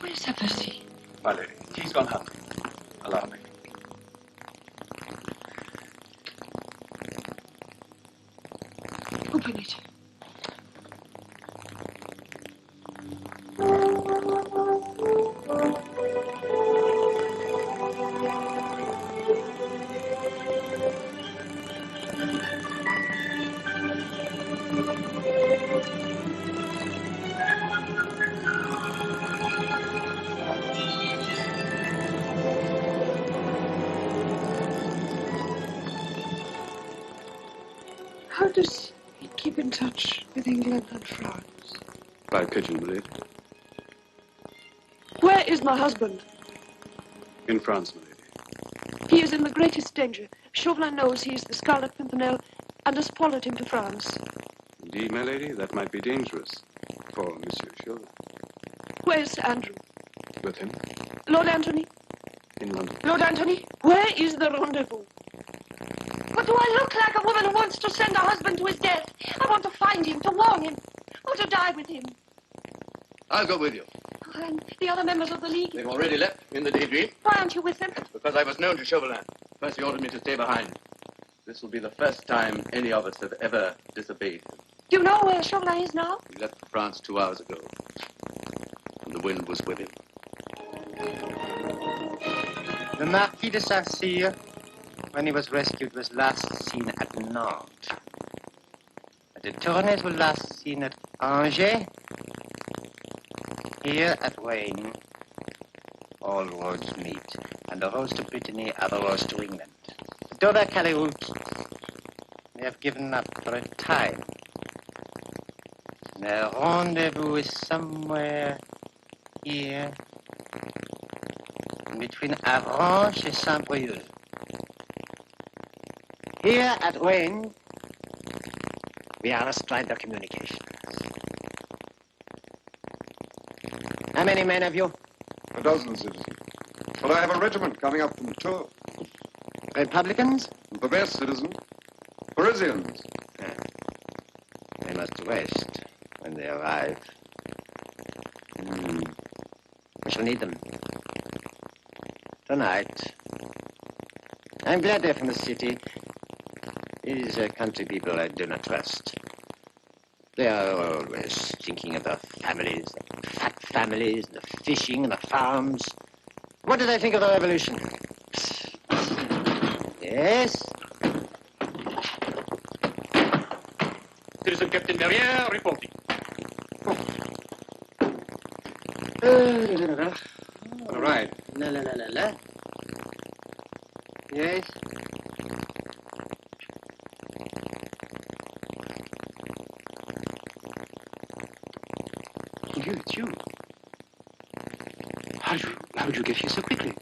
[SPEAKER 11] Where's Sir Percy?
[SPEAKER 9] My lady, he's gone hunting. Allow me.
[SPEAKER 11] Open it. How does he keep in touch with England and France?
[SPEAKER 9] By pigeon, my lady.
[SPEAKER 11] Where is my husband?
[SPEAKER 9] In France, my lady.
[SPEAKER 11] He is in the greatest danger. Chauvelin knows he is the Scarlet Pimpernel and has followed him to France.
[SPEAKER 9] Indeed, my lady, that might be dangerous for Monsieur Chauvelin.
[SPEAKER 11] Where's Sir Andrew?
[SPEAKER 9] With him?
[SPEAKER 11] Lord Anthony?
[SPEAKER 9] In London.
[SPEAKER 11] Lord Anthony, where is the rendezvous? What do I look like a woman who wants to send her husband to his death? I want to find him, to warn him, or to die with him.
[SPEAKER 6] I'll go with you.
[SPEAKER 11] Oh, and the other members of the League?
[SPEAKER 6] They've already left in the Daydream.
[SPEAKER 11] Why aren't you with them?
[SPEAKER 6] Because I was known to Chauvelin. Percy ordered me to stay behind. This will be the first time any of us have ever disobeyed.
[SPEAKER 11] Do you know where Chauvelin is now?
[SPEAKER 6] He left for France 2 hours ago. And the wind was with him.
[SPEAKER 8] The Marquis de Saint-Cyr, when he was rescued, was last seen at Nantes. The Tournais were last seen at Angers. Here at Wayne, all roads meet, and the roads to Brittany are the roads to England. The Dover-Calais route, they have given up for a time. Their rendezvous is somewhere here, between Avranches and Saint-Brieuc. Here at Wayne, we are astride the communications. How many men have you?
[SPEAKER 9] A dozen, citizen. But I have a regiment coming up from Tours.
[SPEAKER 8] Republicans?
[SPEAKER 9] The best, citizen. Parisians.
[SPEAKER 8] They must rest when they arrive. We shall need them. Tonight. I'm glad they're from the city. These country people I do not trust. They are always thinking of their families, the fat families, the fishing and the farms. What do they think of the revolution? Yes?
[SPEAKER 4] Citizen Captain Merrier reporting.
[SPEAKER 8] All right. La. Yes?
[SPEAKER 3] It's you. How did you get here so quickly?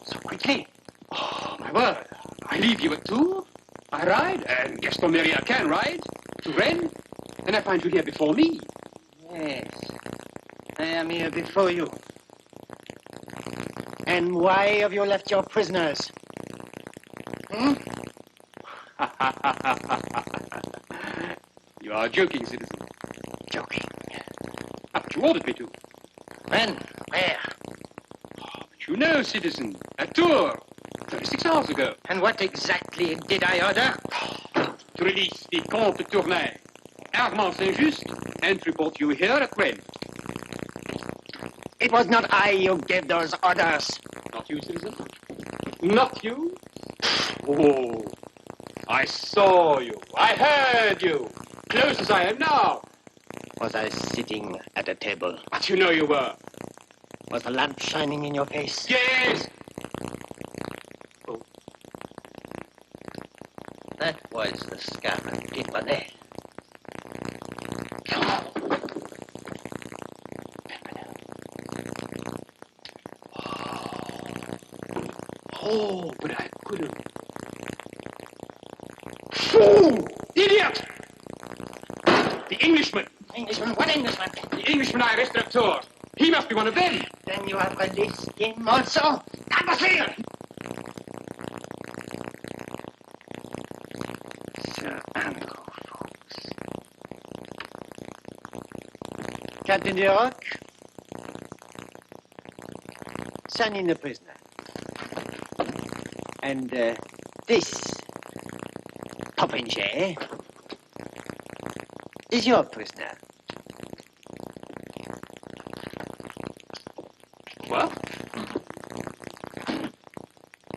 [SPEAKER 3] So quickly? Oh, my word. I leave you at 2. I ride, and Gaston Merrier can ride, to Rennes, and I find you here before me.
[SPEAKER 8] Yes. I am here before you. And why have you left your prisoners?
[SPEAKER 3] You are joking, citizen.
[SPEAKER 8] Joking?
[SPEAKER 3] But you ordered me to.
[SPEAKER 8] When? Where?
[SPEAKER 3] But you know, citizen, at Tours, 36 hours ago.
[SPEAKER 8] And what exactly did I order?
[SPEAKER 3] To release the Comte de Tournai, Armand Saint-Just, and report you here at Rennes.
[SPEAKER 8] It was not I who gave those orders.
[SPEAKER 3] Not you, citizen? Not you? Oh, I saw you. I heard you. Close as I am now.
[SPEAKER 8] Was I sitting at a table?
[SPEAKER 3] But you know you were.
[SPEAKER 8] Was the lamp shining in your face?
[SPEAKER 3] Yes.
[SPEAKER 8] Oh. That was the Scarlet Pimpernel.
[SPEAKER 3] Oh, but I couldn't. Fool! Idiot! The Englishman.
[SPEAKER 8] Englishman? What Englishman?
[SPEAKER 3] The Englishman I arrested at Tours. He must be one of them.
[SPEAKER 8] Then you have released him also?
[SPEAKER 3] Imbecile!
[SPEAKER 8] Sir Andrew Fawkes. Captain Duroc, sign in the prisoner. And this Popinjay is your prisoner.
[SPEAKER 3] What?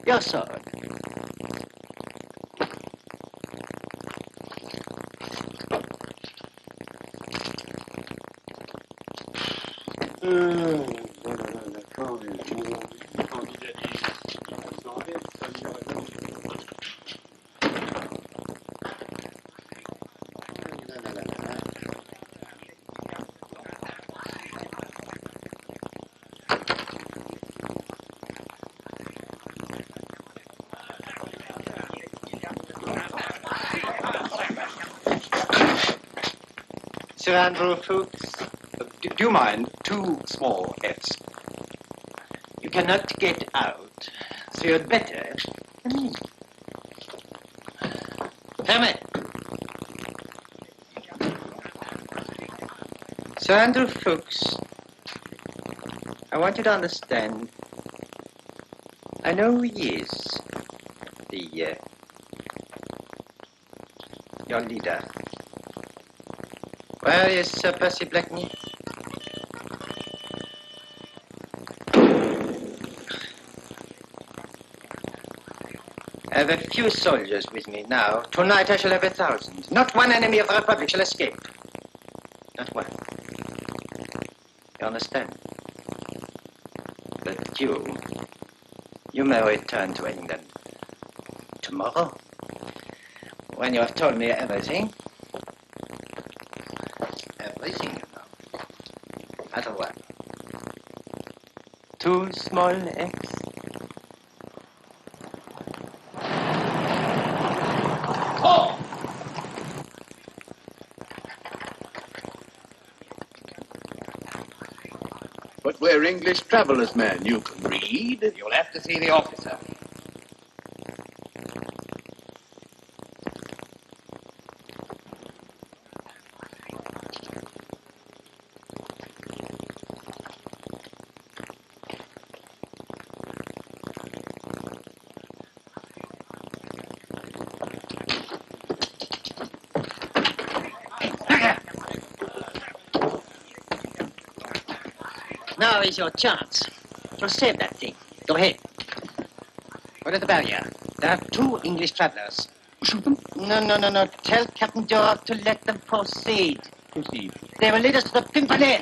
[SPEAKER 8] Your sword. Sir Andrew Fawkes.
[SPEAKER 14] Do you mind 2 small F's?
[SPEAKER 8] You cannot get out, so you'd better come in. Fermez. Sir Andrew Fuchs, I want you to understand. I know who he is. Your leader. Where is Sir Percy Blakeney? I have a few soldiers with me now. Tonight I shall have 1,000. Not one enemy of the Republic shall escape. Not one. You understand? But you may return to England tomorrow, when you have told me everything. Everything, you know. At what? 2 small eggs.
[SPEAKER 10] But we're English travelers, man. You can read.
[SPEAKER 2] You'll have to see the officer.
[SPEAKER 8] Now is your chance. So save that thing. Go ahead. What is the barrier? There are 2 English travelers. Shoot them? No. Tell Captain George to let them proceed.
[SPEAKER 10] Proceed.
[SPEAKER 8] They will lead us to the Pimpernel.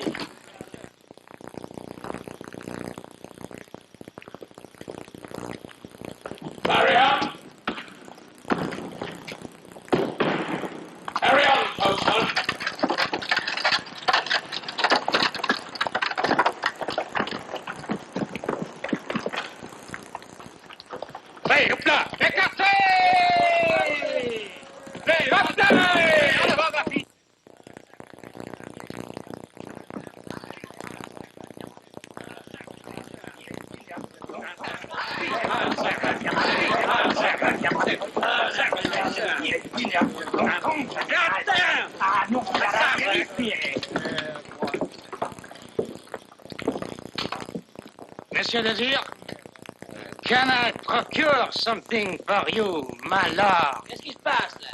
[SPEAKER 5] Barrier! Carry on, postman.
[SPEAKER 2] Hey, hop là! Écartez! Hey, hop là! En avant, ma fille! Monsieur Désir, can I procure something for you, my lord?
[SPEAKER 8] Qu'est-ce qui se passe, là?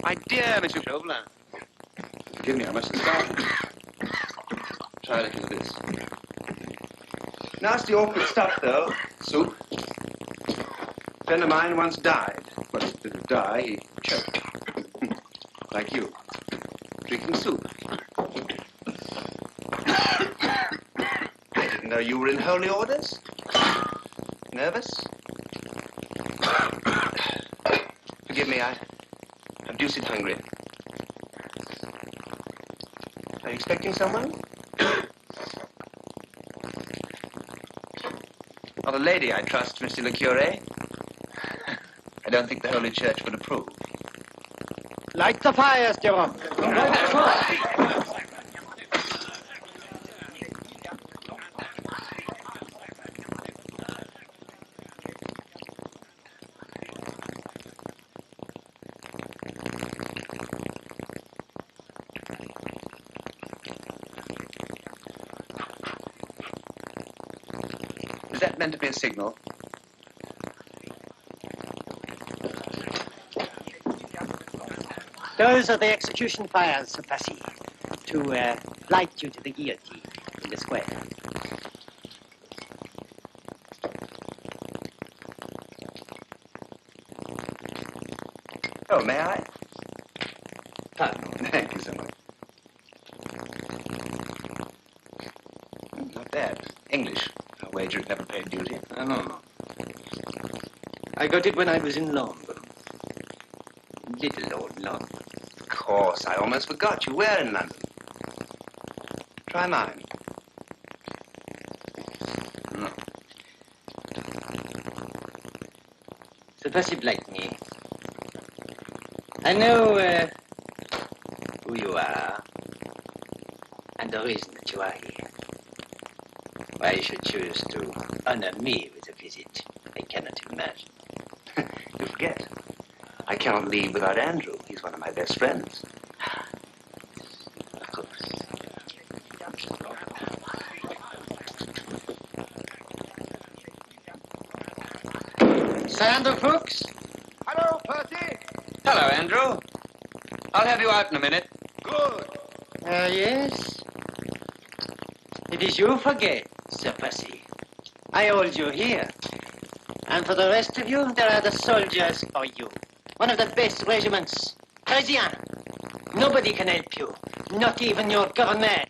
[SPEAKER 6] My dear Monsieur Chauvelin. Forgive me, I must start. Try a little of this. Nasty awkward stuff, though. Soup. A friend of mine once died. Well, he didn't die, he choked. Like you. Drinking soup. I didn't know you were in holy orders. Nervous? Forgive me, I'm deuced hungry. Are you expecting someone? Not a lady, I trust, Monsieur le Curé. I don't think the Holy Church would approve.
[SPEAKER 8] Light the fires, Jerome.
[SPEAKER 6] Is that meant to be a signal?
[SPEAKER 8] Those are the execution fires, Sir Percy, to light you to the guillotine in the square.
[SPEAKER 6] Oh, may I? Pardon. Thank you so much. Not bad. English. I wager it never paid duty.
[SPEAKER 8] No. I got it when I was in London. Little old London.
[SPEAKER 6] Of course, I almost forgot you were in London. Try mine. No.
[SPEAKER 8] Sir Percy Blakeney. I know who you are. and the reason that you are here. Why you should choose to honor me with a visit, I cannot imagine.
[SPEAKER 6] You forget. I cannot leave without Andrew. He's one of my best friends.
[SPEAKER 8] Of course.
[SPEAKER 13] Sir Andrew Fuchs?
[SPEAKER 3] Hello, Percy.
[SPEAKER 13] Hello, Andrew. I'll have you out in a minute.
[SPEAKER 3] Good.
[SPEAKER 8] Yes. It is you forget, Sir Percy. I hold you here. And for the rest of you, there are the soldiers for you. One of the best regiments. Parisian. Nobody can help you. Not even your government.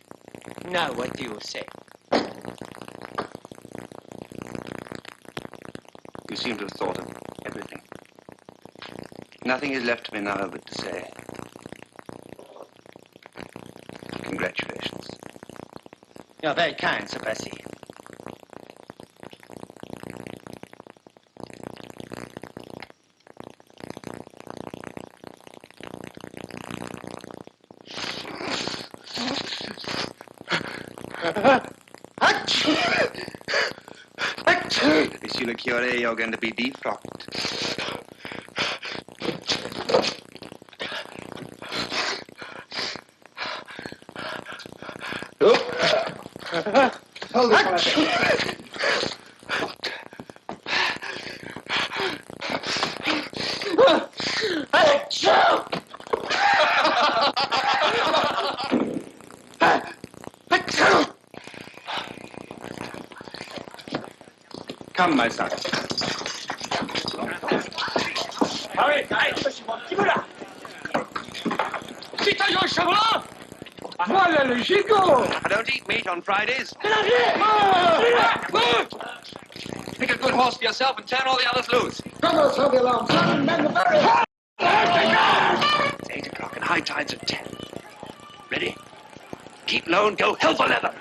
[SPEAKER 8] Now, what do you say?
[SPEAKER 6] You seem to have thought of everything. Nothing is left to me now but to say congratulations.
[SPEAKER 8] You're very kind, Sir Percy.
[SPEAKER 6] Monsieur le Curé, you're going to be defrocked.
[SPEAKER 15] Hold it,
[SPEAKER 6] Come, my son.
[SPEAKER 5] Allez, qui veut là? Citoyen Chauvelin! Voilà le gigot!
[SPEAKER 6] I don't eat meat on Fridays.
[SPEAKER 5] Pick
[SPEAKER 13] Pick a good horse for yourself and turn all the others loose.
[SPEAKER 15] Come sound the alarm. Sergeant, man the barrier.
[SPEAKER 6] It's 8 o'clock and high tide's at 10. Ready? Keep low and go hell for leather.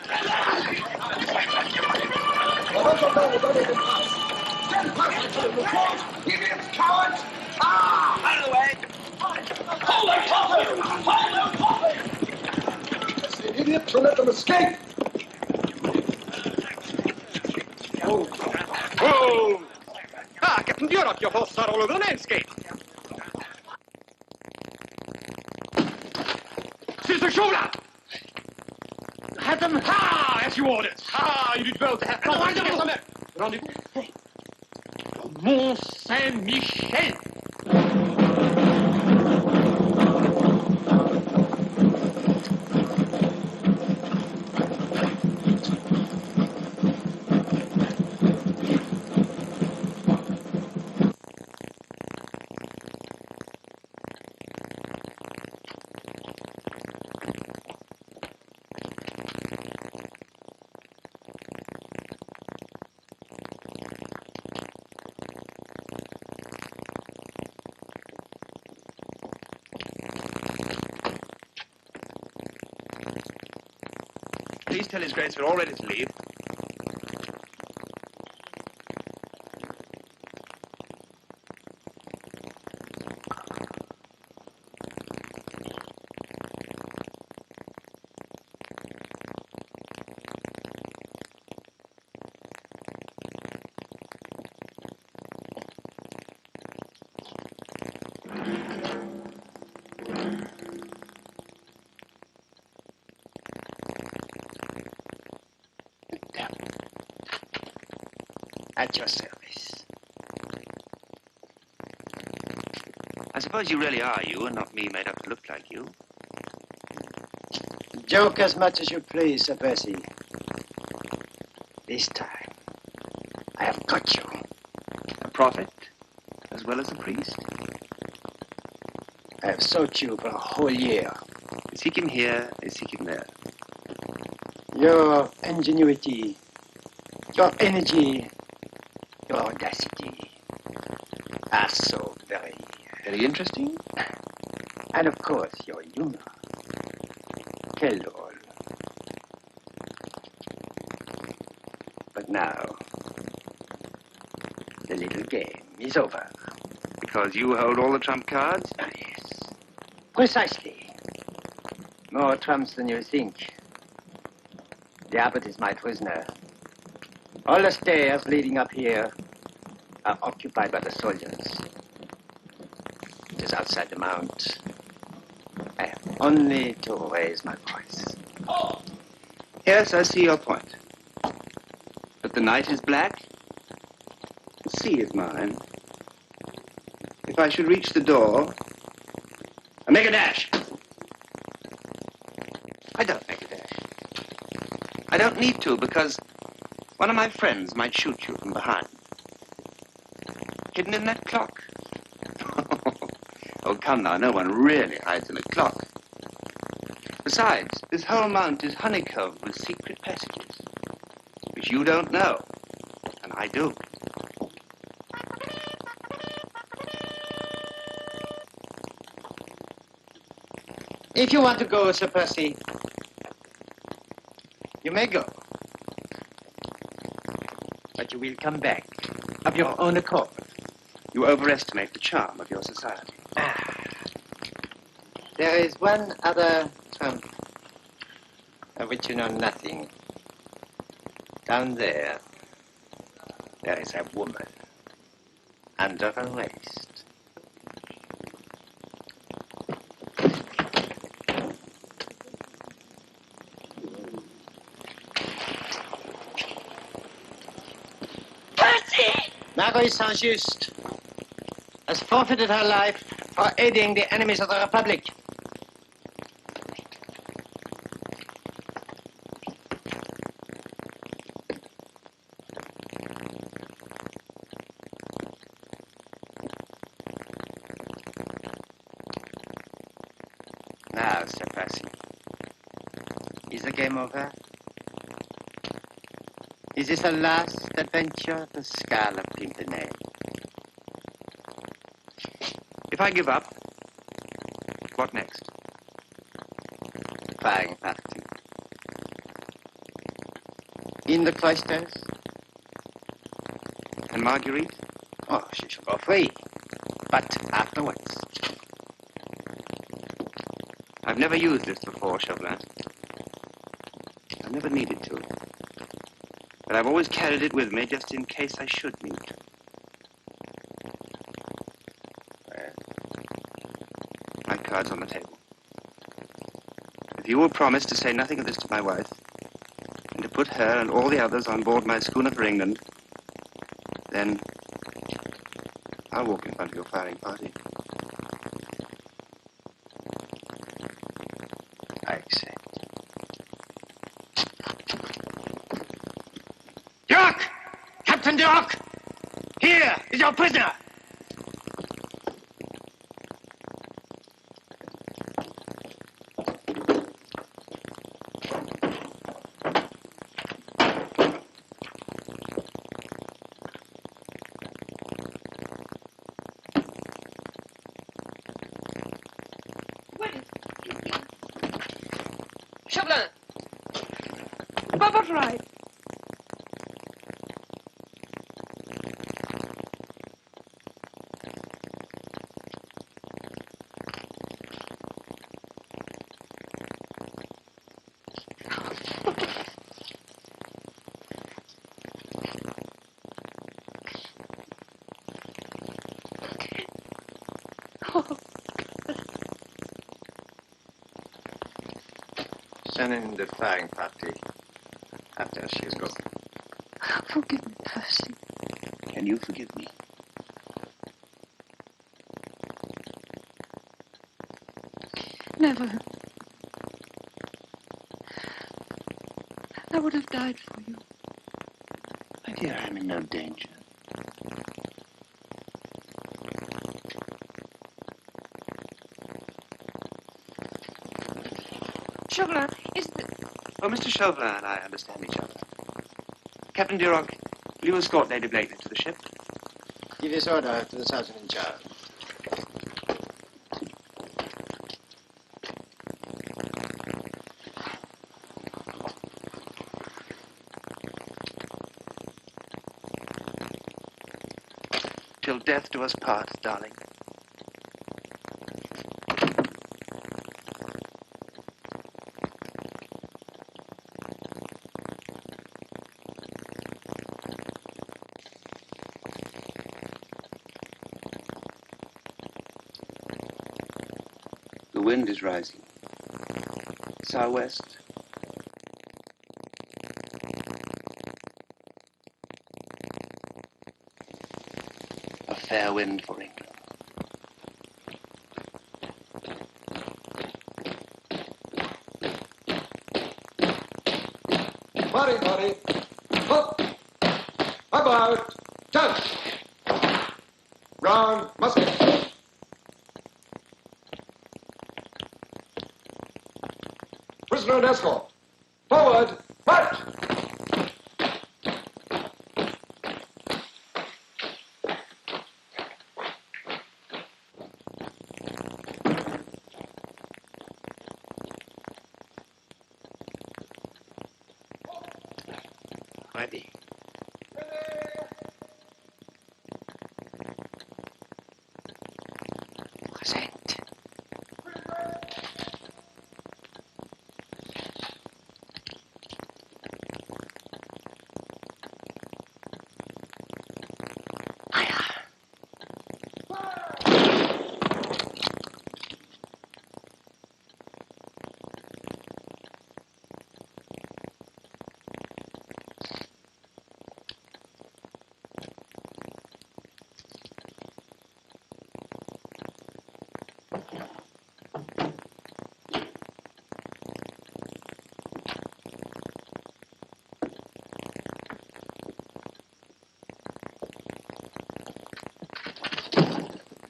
[SPEAKER 15] Cowards! Ah!
[SPEAKER 6] Out of the way!
[SPEAKER 15] Hold the coffin! Hold the coffin! It's the idiot to let them escape!
[SPEAKER 6] Whoa! Ah, Captain Europe, your horses are all over the landscape.
[SPEAKER 5] Sister Chauvelin!
[SPEAKER 8] Have them.
[SPEAKER 5] Ah, as you ordered. Ah, you did well to have... Rendezvous. Mont Saint-Michel.
[SPEAKER 6] Please tell His Grace we're all ready to leave.
[SPEAKER 8] At your service.
[SPEAKER 6] I suppose you really are you and not me made up to look like you.
[SPEAKER 8] Joke as much as you please, Sir Percy. This time, I have got you.
[SPEAKER 6] A prophet as well as a priest.
[SPEAKER 8] I have sought you for a whole year.
[SPEAKER 6] Seek him here, I seek him there.
[SPEAKER 8] Your ingenuity, your energy, your audacity are so very
[SPEAKER 6] interesting.
[SPEAKER 8] And of course, your humor. Quel drôle. But now, the little game is over.
[SPEAKER 6] Because you hold all the trump cards?
[SPEAKER 8] Yes. Precisely. More trumps than you think. The abbot is my prisoner. All the stairs leading up here are occupied by the soldiers. It is outside the mount. I have only to raise my voice.
[SPEAKER 6] Yes, I see your point. But the night is black. The sea is mine. If I should reach the door, I make a dash. I don't make a dash. I don't need to, because one of my friends might shoot you from behind. Hidden in that clock. Oh, come now, no one really hides in a clock. Besides, this whole mount is honeycombed with secret passages, which you don't know, and I do.
[SPEAKER 8] If you want to go, Sir Percy, you may go. But you will come back of your own accord.
[SPEAKER 6] You overestimate the charm of your society.
[SPEAKER 8] There is one other trump of which you know nothing. Down there is a woman under arrest. Marguerite Saint-Just has forfeited her life for aiding the enemies of the Republic. Now, Sir Percy, is the game over? Is this the last adventure of the Scarlet Pimpernel?
[SPEAKER 6] If I give up, what next?
[SPEAKER 8] Firing party. In the cloisters?
[SPEAKER 6] And Marguerite?
[SPEAKER 8] Oh, she shall go free. But afterwards.
[SPEAKER 6] I've never used this before, Chauvelin. I've never needed to. But I've always carried it with me just in case I should need to. My card's on the table. If you will promise to say nothing of this to my wife, and to put her and all the others on board my schooner for England, then I'll walk in front of your firing party.
[SPEAKER 8] I accept.
[SPEAKER 14] Dirk! Captain Dirk! Here is your prisoner!
[SPEAKER 11] Chauvelin! Robert Wright!
[SPEAKER 8] Send in the firing party after she is gone.
[SPEAKER 17] Forgive me, Percy.
[SPEAKER 6] Can you forgive me?
[SPEAKER 17] Never. I would have died for you.
[SPEAKER 6] My dear, I'm in no danger.
[SPEAKER 11] Chauvelin, is the...
[SPEAKER 6] Oh, Mr. Chauvelin and I understand each other. Captain Duroc, will you escort Lady Blakeney to the ship?
[SPEAKER 8] Give this order to the sergeant in charge.
[SPEAKER 6] Till death do us part, darling. The wind is rising. Southwest. A fair wind for England.
[SPEAKER 9] Body. Up. About. Touch. Round. Musket. Prisoner and escort. Forward. March.
[SPEAKER 14] Ready. Present.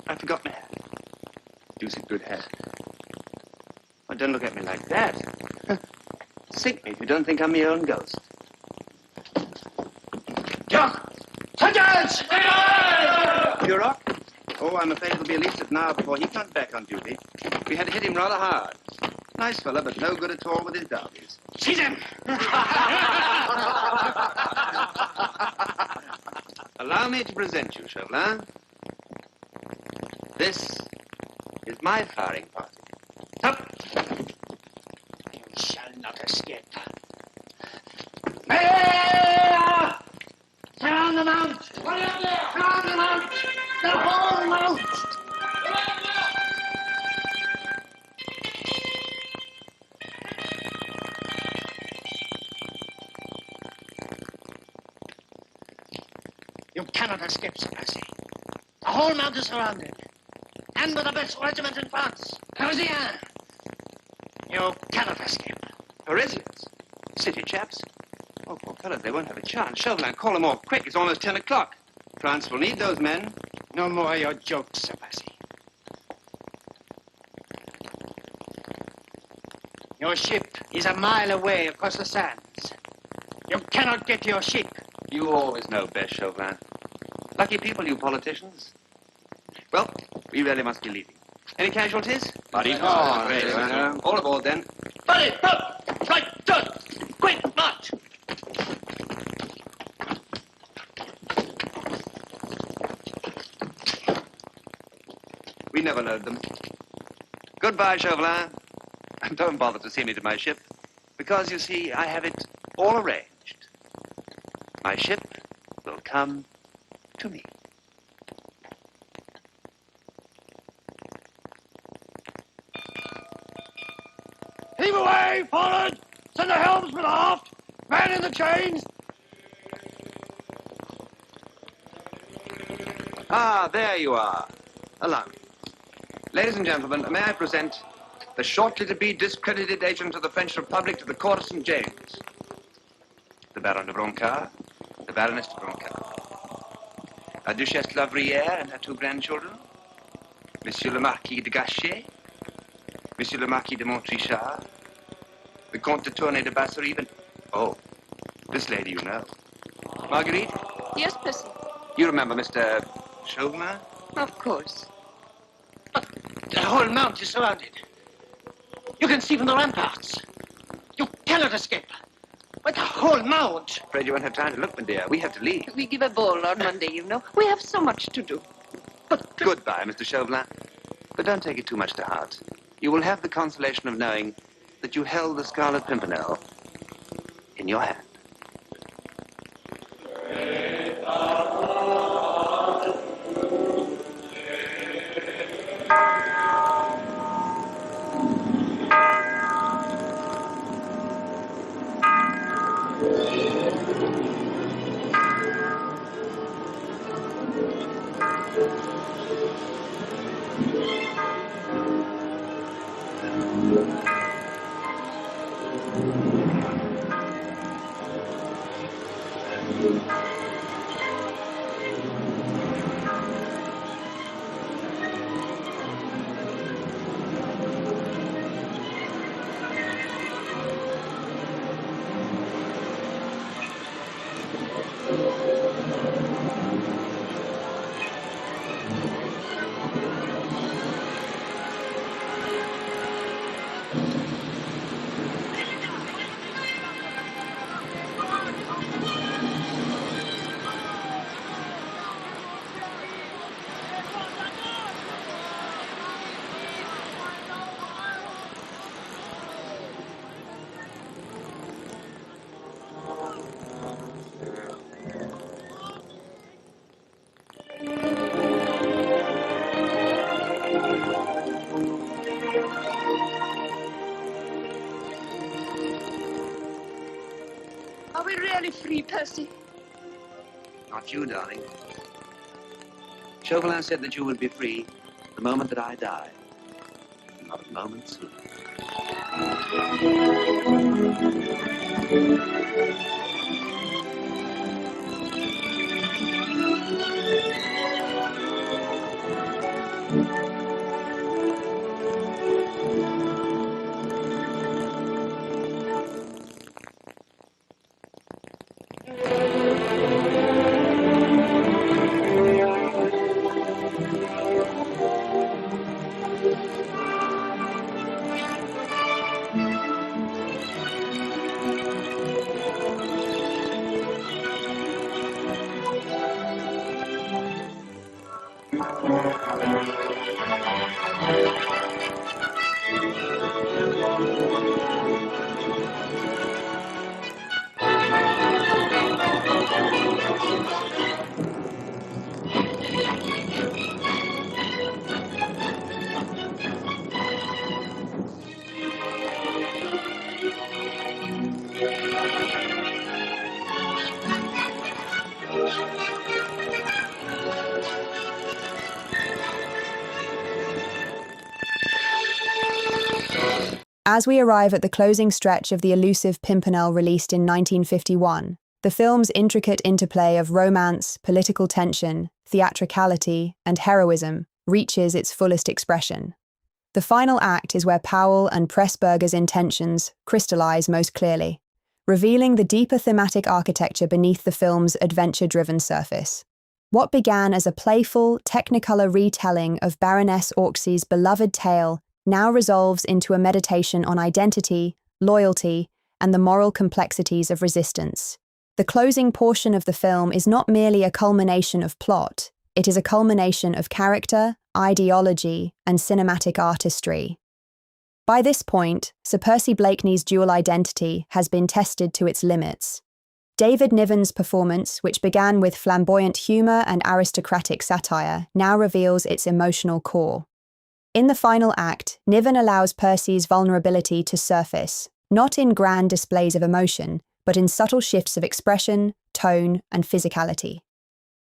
[SPEAKER 6] I forgot my hat. Deuced good hat. Oh, don't look at me like that. Sink me if you don't think I'm your own ghost. Jock! Sergeant! Duroc? Oh, I'm afraid it'll be at least an hour before he comes back on duty. We had to hit him rather hard. Nice fella, but no good at all with his derbies. Seize him! Allow me to present you, Chauvelin. This is my firing party. Up!
[SPEAKER 14] You shall not escape. Surround the mount! Surround the mount! The whole mount! You cannot escape, Sir Percy. The whole mount is surrounded. And with the best regiment in France, Parisian. You cannot escape.
[SPEAKER 6] Parisians? City chaps? Oh, poor fellows, they won't have a chance. Chauvelin, call them off quick. It's almost 10 o'clock. France will need those men.
[SPEAKER 14] No more your jokes, Sir Percy. Your ship is a mile away across the sands. You cannot get to your ship.
[SPEAKER 6] You always know best, Chauvelin. Lucky people, you politicians. Well, we really must be leaving. Any casualties?
[SPEAKER 14] Body.
[SPEAKER 6] Oh, great. All aboard, then.
[SPEAKER 14] Body, up! Right, done! Quick, march!
[SPEAKER 6] We never load them. Goodbye, Chauvelin. Don't bother to see me to my ship, because, you see, I have it all arranged. My ship will come to me.
[SPEAKER 14] Heave away, forward! Send the helmsman aft! Man in the chains!
[SPEAKER 6] Ah, there you are. Allow me. Ladies and gentlemen, may I present the shortly to be discredited agent of the French Republic to the court of St. James. The Baron de Broncard, the Baroness de Broncard. La Duchesse de la Brière and her two grandchildren. Monsieur le Marquis de Gachet. Monsieur le Marquis de Montrichard. The Comte de Tournay de Basserive and... Oh, this lady you know. Marguerite?
[SPEAKER 11] Yes, Percy.
[SPEAKER 6] You remember Mr. Chauvelin?
[SPEAKER 11] Of course.
[SPEAKER 14] The whole mount is surrounded. You can see from the ramparts. You cannot escape. But the whole mount.
[SPEAKER 6] Afraid you won't have time to look, my dear. We have to leave.
[SPEAKER 11] We give a ball on Monday, you know. We have so much to do.
[SPEAKER 6] But goodbye, Mr. Chauvelin. But don't take it too much to heart. You will have the consolation of knowing that you held the Scarlet Pimpernel in your hand.
[SPEAKER 11] Are we really free, Percy?
[SPEAKER 3] Not you, darling. Chauvelin said that you would be free the moment that I die. Not a moment sooner.
[SPEAKER 1] As we arrive at the closing stretch of the Elusive Pimpernel released in 1951, the film's intricate interplay of romance, political tension, theatricality, and heroism reaches its fullest expression. The final act is where Powell and Pressburger's intentions crystallize most clearly, revealing the deeper thematic architecture beneath the film's adventure-driven surface. What began as a playful, technicolor retelling of Baroness Orczy's beloved tale now resolves into a meditation on identity, loyalty, and the moral complexities of resistance. The closing portion of the film is not merely a culmination of plot, it is a culmination of character, ideology, and cinematic artistry. By this point, Sir Percy Blakeney's dual identity has been tested to its limits. David Niven's performance, which began with flamboyant humour and aristocratic satire, now reveals its emotional core. In the final act, Niven allows Percy's vulnerability to surface, not in grand displays of emotion, but in subtle shifts of expression, tone, and physicality.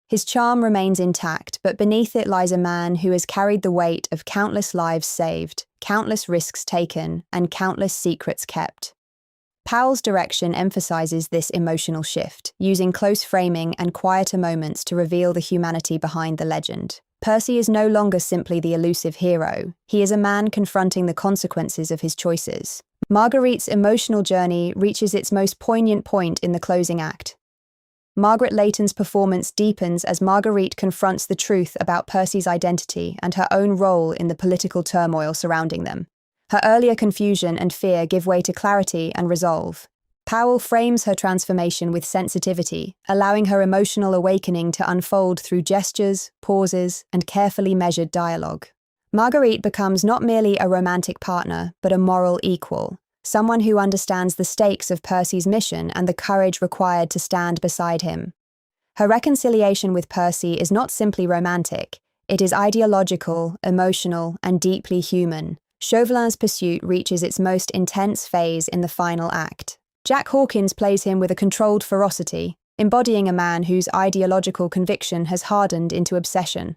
[SPEAKER 1] His charm remains intact, but beneath it lies a man who has carried the weight of countless lives saved, countless risks taken, and countless secrets kept. Powell's direction emphasizes this emotional shift, using close framing and quieter moments to reveal the humanity behind the legend. Percy is no longer simply the elusive hero, he is a man confronting the consequences of his choices. Marguerite's emotional journey reaches its most poignant point in the closing act. Margaret Leighton's performance deepens as Marguerite confronts the truth about Percy's identity and her own role in the political turmoil surrounding them. Her earlier confusion and fear give way to clarity and resolve. Powell frames her transformation with sensitivity, allowing her emotional awakening to unfold through gestures, pauses, and carefully measured dialogue. Marguerite becomes not merely a romantic partner, but a moral equal, someone who understands the stakes of Percy's mission and the courage required to stand beside him. Her reconciliation with Percy is not simply romantic, it is ideological, emotional, and deeply human. Chauvelin's pursuit reaches its most intense phase in the final act. Jack Hawkins plays him with a controlled ferocity, embodying a man whose ideological conviction has hardened into obsession.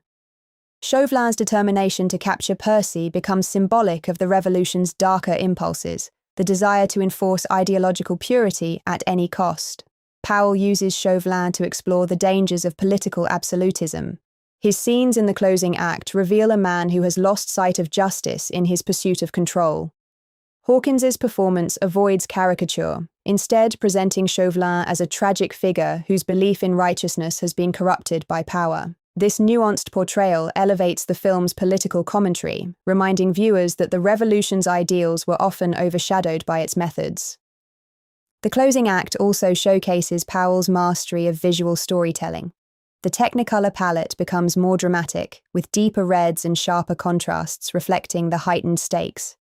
[SPEAKER 1] Chauvelin's determination to capture Percy becomes symbolic of the revolution's darker impulses, the desire to enforce ideological purity at any cost. Powell uses Chauvelin to explore the dangers of political absolutism. His scenes in the closing act reveal a man who has lost sight of justice in his pursuit of control. Hawkins's performance avoids caricature, instead presenting Chauvelin as a tragic figure whose belief in righteousness has been corrupted by power. This nuanced portrayal elevates the film's political commentary, reminding viewers that the revolution's ideals were often overshadowed by its methods. The closing act also showcases Powell's mastery of visual storytelling. The Technicolor palette becomes more dramatic, with deeper reds and sharper contrasts reflecting the heightened stakes.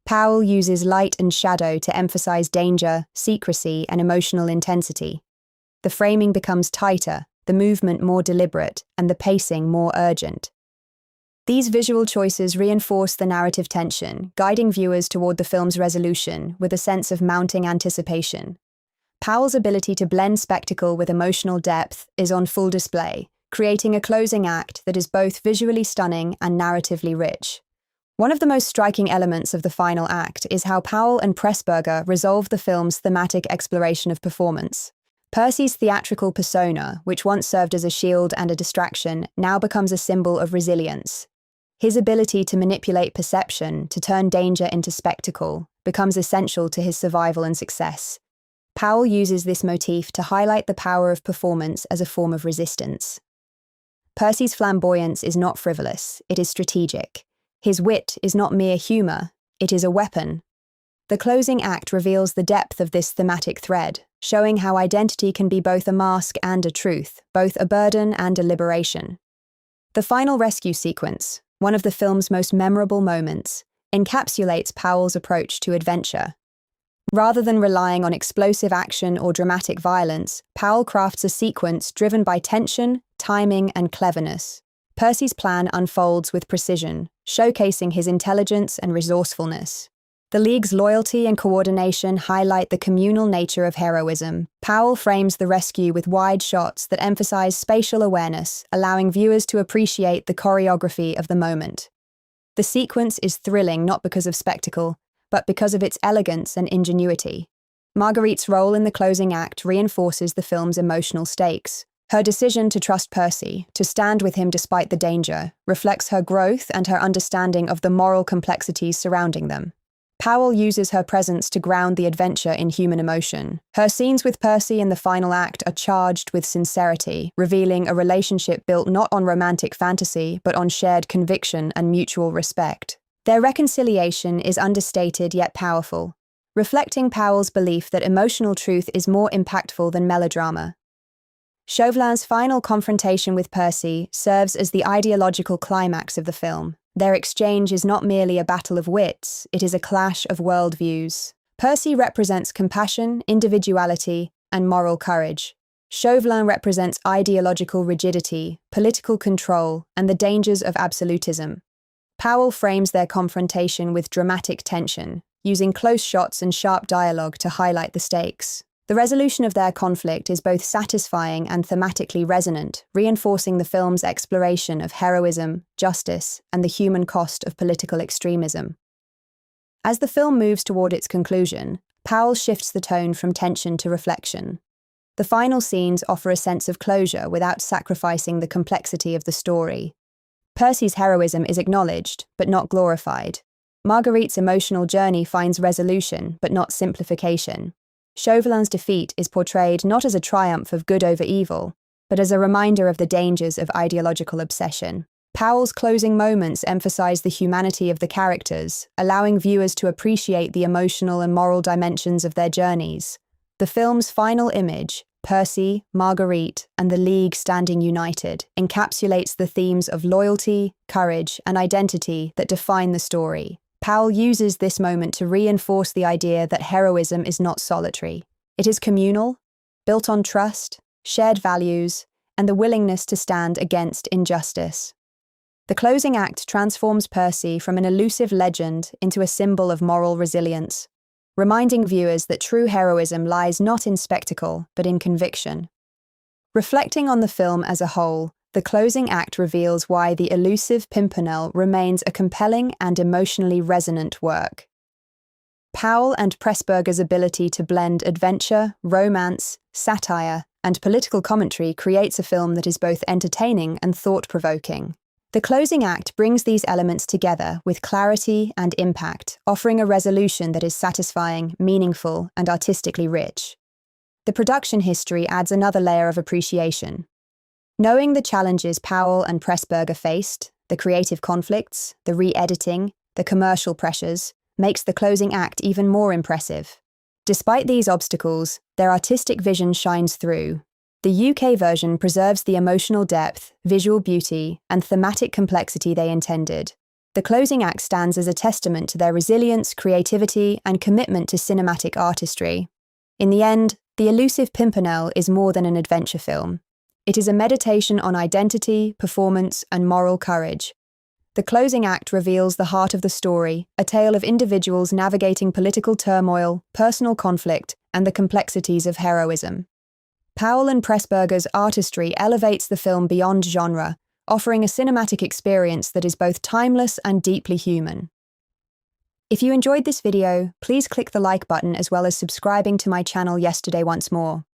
[SPEAKER 1] Powell uses light and shadow to emphasize danger, secrecy, and emotional intensity. The framing becomes tighter, the movement more deliberate, and the pacing more urgent. These visual choices reinforce the narrative tension, guiding viewers toward the film's resolution with a sense of mounting anticipation. Powell's ability to blend spectacle with emotional depth is on full display, creating a closing act that is both visually stunning and narratively rich. One of the most striking elements of the final act is how Powell and Pressburger resolve the film's thematic exploration of performance. Percy's theatrical persona, which once served as a shield and a distraction, now becomes a symbol of resilience. His ability to manipulate perception, to turn danger into spectacle, becomes essential to his survival and success. Powell uses this motif to highlight the power of performance as a form of resistance. Percy's flamboyance is not frivolous, it is strategic. His wit is not mere humour, it is a weapon. The closing act reveals the depth of this thematic thread, showing how identity can be both a mask and a truth, both a burden and a liberation. The final rescue sequence, one of the film's most memorable moments, encapsulates Powell's approach to adventure. Rather than relying on explosive action or dramatic violence, Powell crafts a sequence driven by tension, timing, and cleverness. Percy's plan unfolds with precision, showcasing his intelligence and resourcefulness. The League's loyalty and coordination highlight the communal nature of heroism. Powell frames the rescue with wide shots that emphasize spatial awareness, allowing viewers to appreciate the choreography of the moment. The sequence is thrilling not because of spectacle, but because of its elegance and ingenuity. Marguerite's role in the closing act reinforces the film's emotional stakes. Her decision to trust Percy, to stand with him despite the danger, reflects her growth and her understanding of the moral complexities surrounding them. Powell uses her presence to ground the adventure in human emotion. Her scenes with Percy in the final act are charged with sincerity, revealing a relationship built not on romantic fantasy, but on shared conviction and mutual respect. Their reconciliation is understated yet powerful, reflecting Powell's belief that emotional truth is more impactful than melodrama. Chauvelin's final confrontation with Percy serves as the ideological climax of the film. Their exchange is not merely a battle of wits, it is a clash of worldviews. Percy represents compassion, individuality, and moral courage. Chauvelin represents ideological rigidity, political control, and the dangers of absolutism. Powell frames their confrontation with dramatic tension, using close shots and sharp dialogue to highlight the stakes. The resolution of their conflict is both satisfying and thematically resonant, reinforcing the film's exploration of heroism, justice, and the human cost of political extremism. As the film moves toward its conclusion, Powell shifts the tone from tension to reflection. The final scenes offer a sense of closure without sacrificing the complexity of the story. Percy's heroism is acknowledged, but not glorified. Marguerite's emotional journey finds resolution, but not simplification. Chauvelin's defeat is portrayed not as a triumph of good over evil, but as a reminder of the dangers of ideological obsession. Powell's closing moments emphasize the humanity of the characters, allowing viewers to appreciate the emotional and moral dimensions of their journeys. The film's final image, Percy, Marguerite, and the League standing united, encapsulates the themes of loyalty, courage, and identity that define the story. Powell uses this moment to reinforce the idea that heroism is not solitary. It is communal, built on trust, shared values, and the willingness to stand against injustice. The closing act transforms Percy from an elusive legend into a symbol of moral resilience, reminding viewers that true heroism lies not in spectacle, but in conviction. Reflecting on the film as a whole, the closing act reveals why the Elusive Pimpernel remains a compelling and emotionally resonant work. Powell and Pressburger's ability to blend adventure, romance, satire, and political commentary creates a film that is both entertaining and thought-provoking. The closing act brings these elements together with clarity and impact, offering a resolution that is satisfying, meaningful, and artistically rich. The production history adds another layer of appreciation. Knowing the challenges Powell and Pressburger faced, the creative conflicts, the re-editing, the commercial pressures, makes the closing act even more impressive. Despite these obstacles, their artistic vision shines through. The UK version preserves the emotional depth, visual beauty, and thematic complexity they intended. The closing act stands as a testament to their resilience, creativity, and commitment to cinematic artistry. In the end, The Elusive Pimpernel is more than an adventure film. It is a meditation on identity, performance, and moral courage. The closing act reveals the heart of the story, a tale of individuals navigating political turmoil, personal conflict, and the complexities of heroism. Powell and Pressburger's artistry elevates the film beyond genre, offering a cinematic experience that is both timeless and deeply human. If you enjoyed this video, please click the like button as well as subscribing to my channel Yesterday Once More.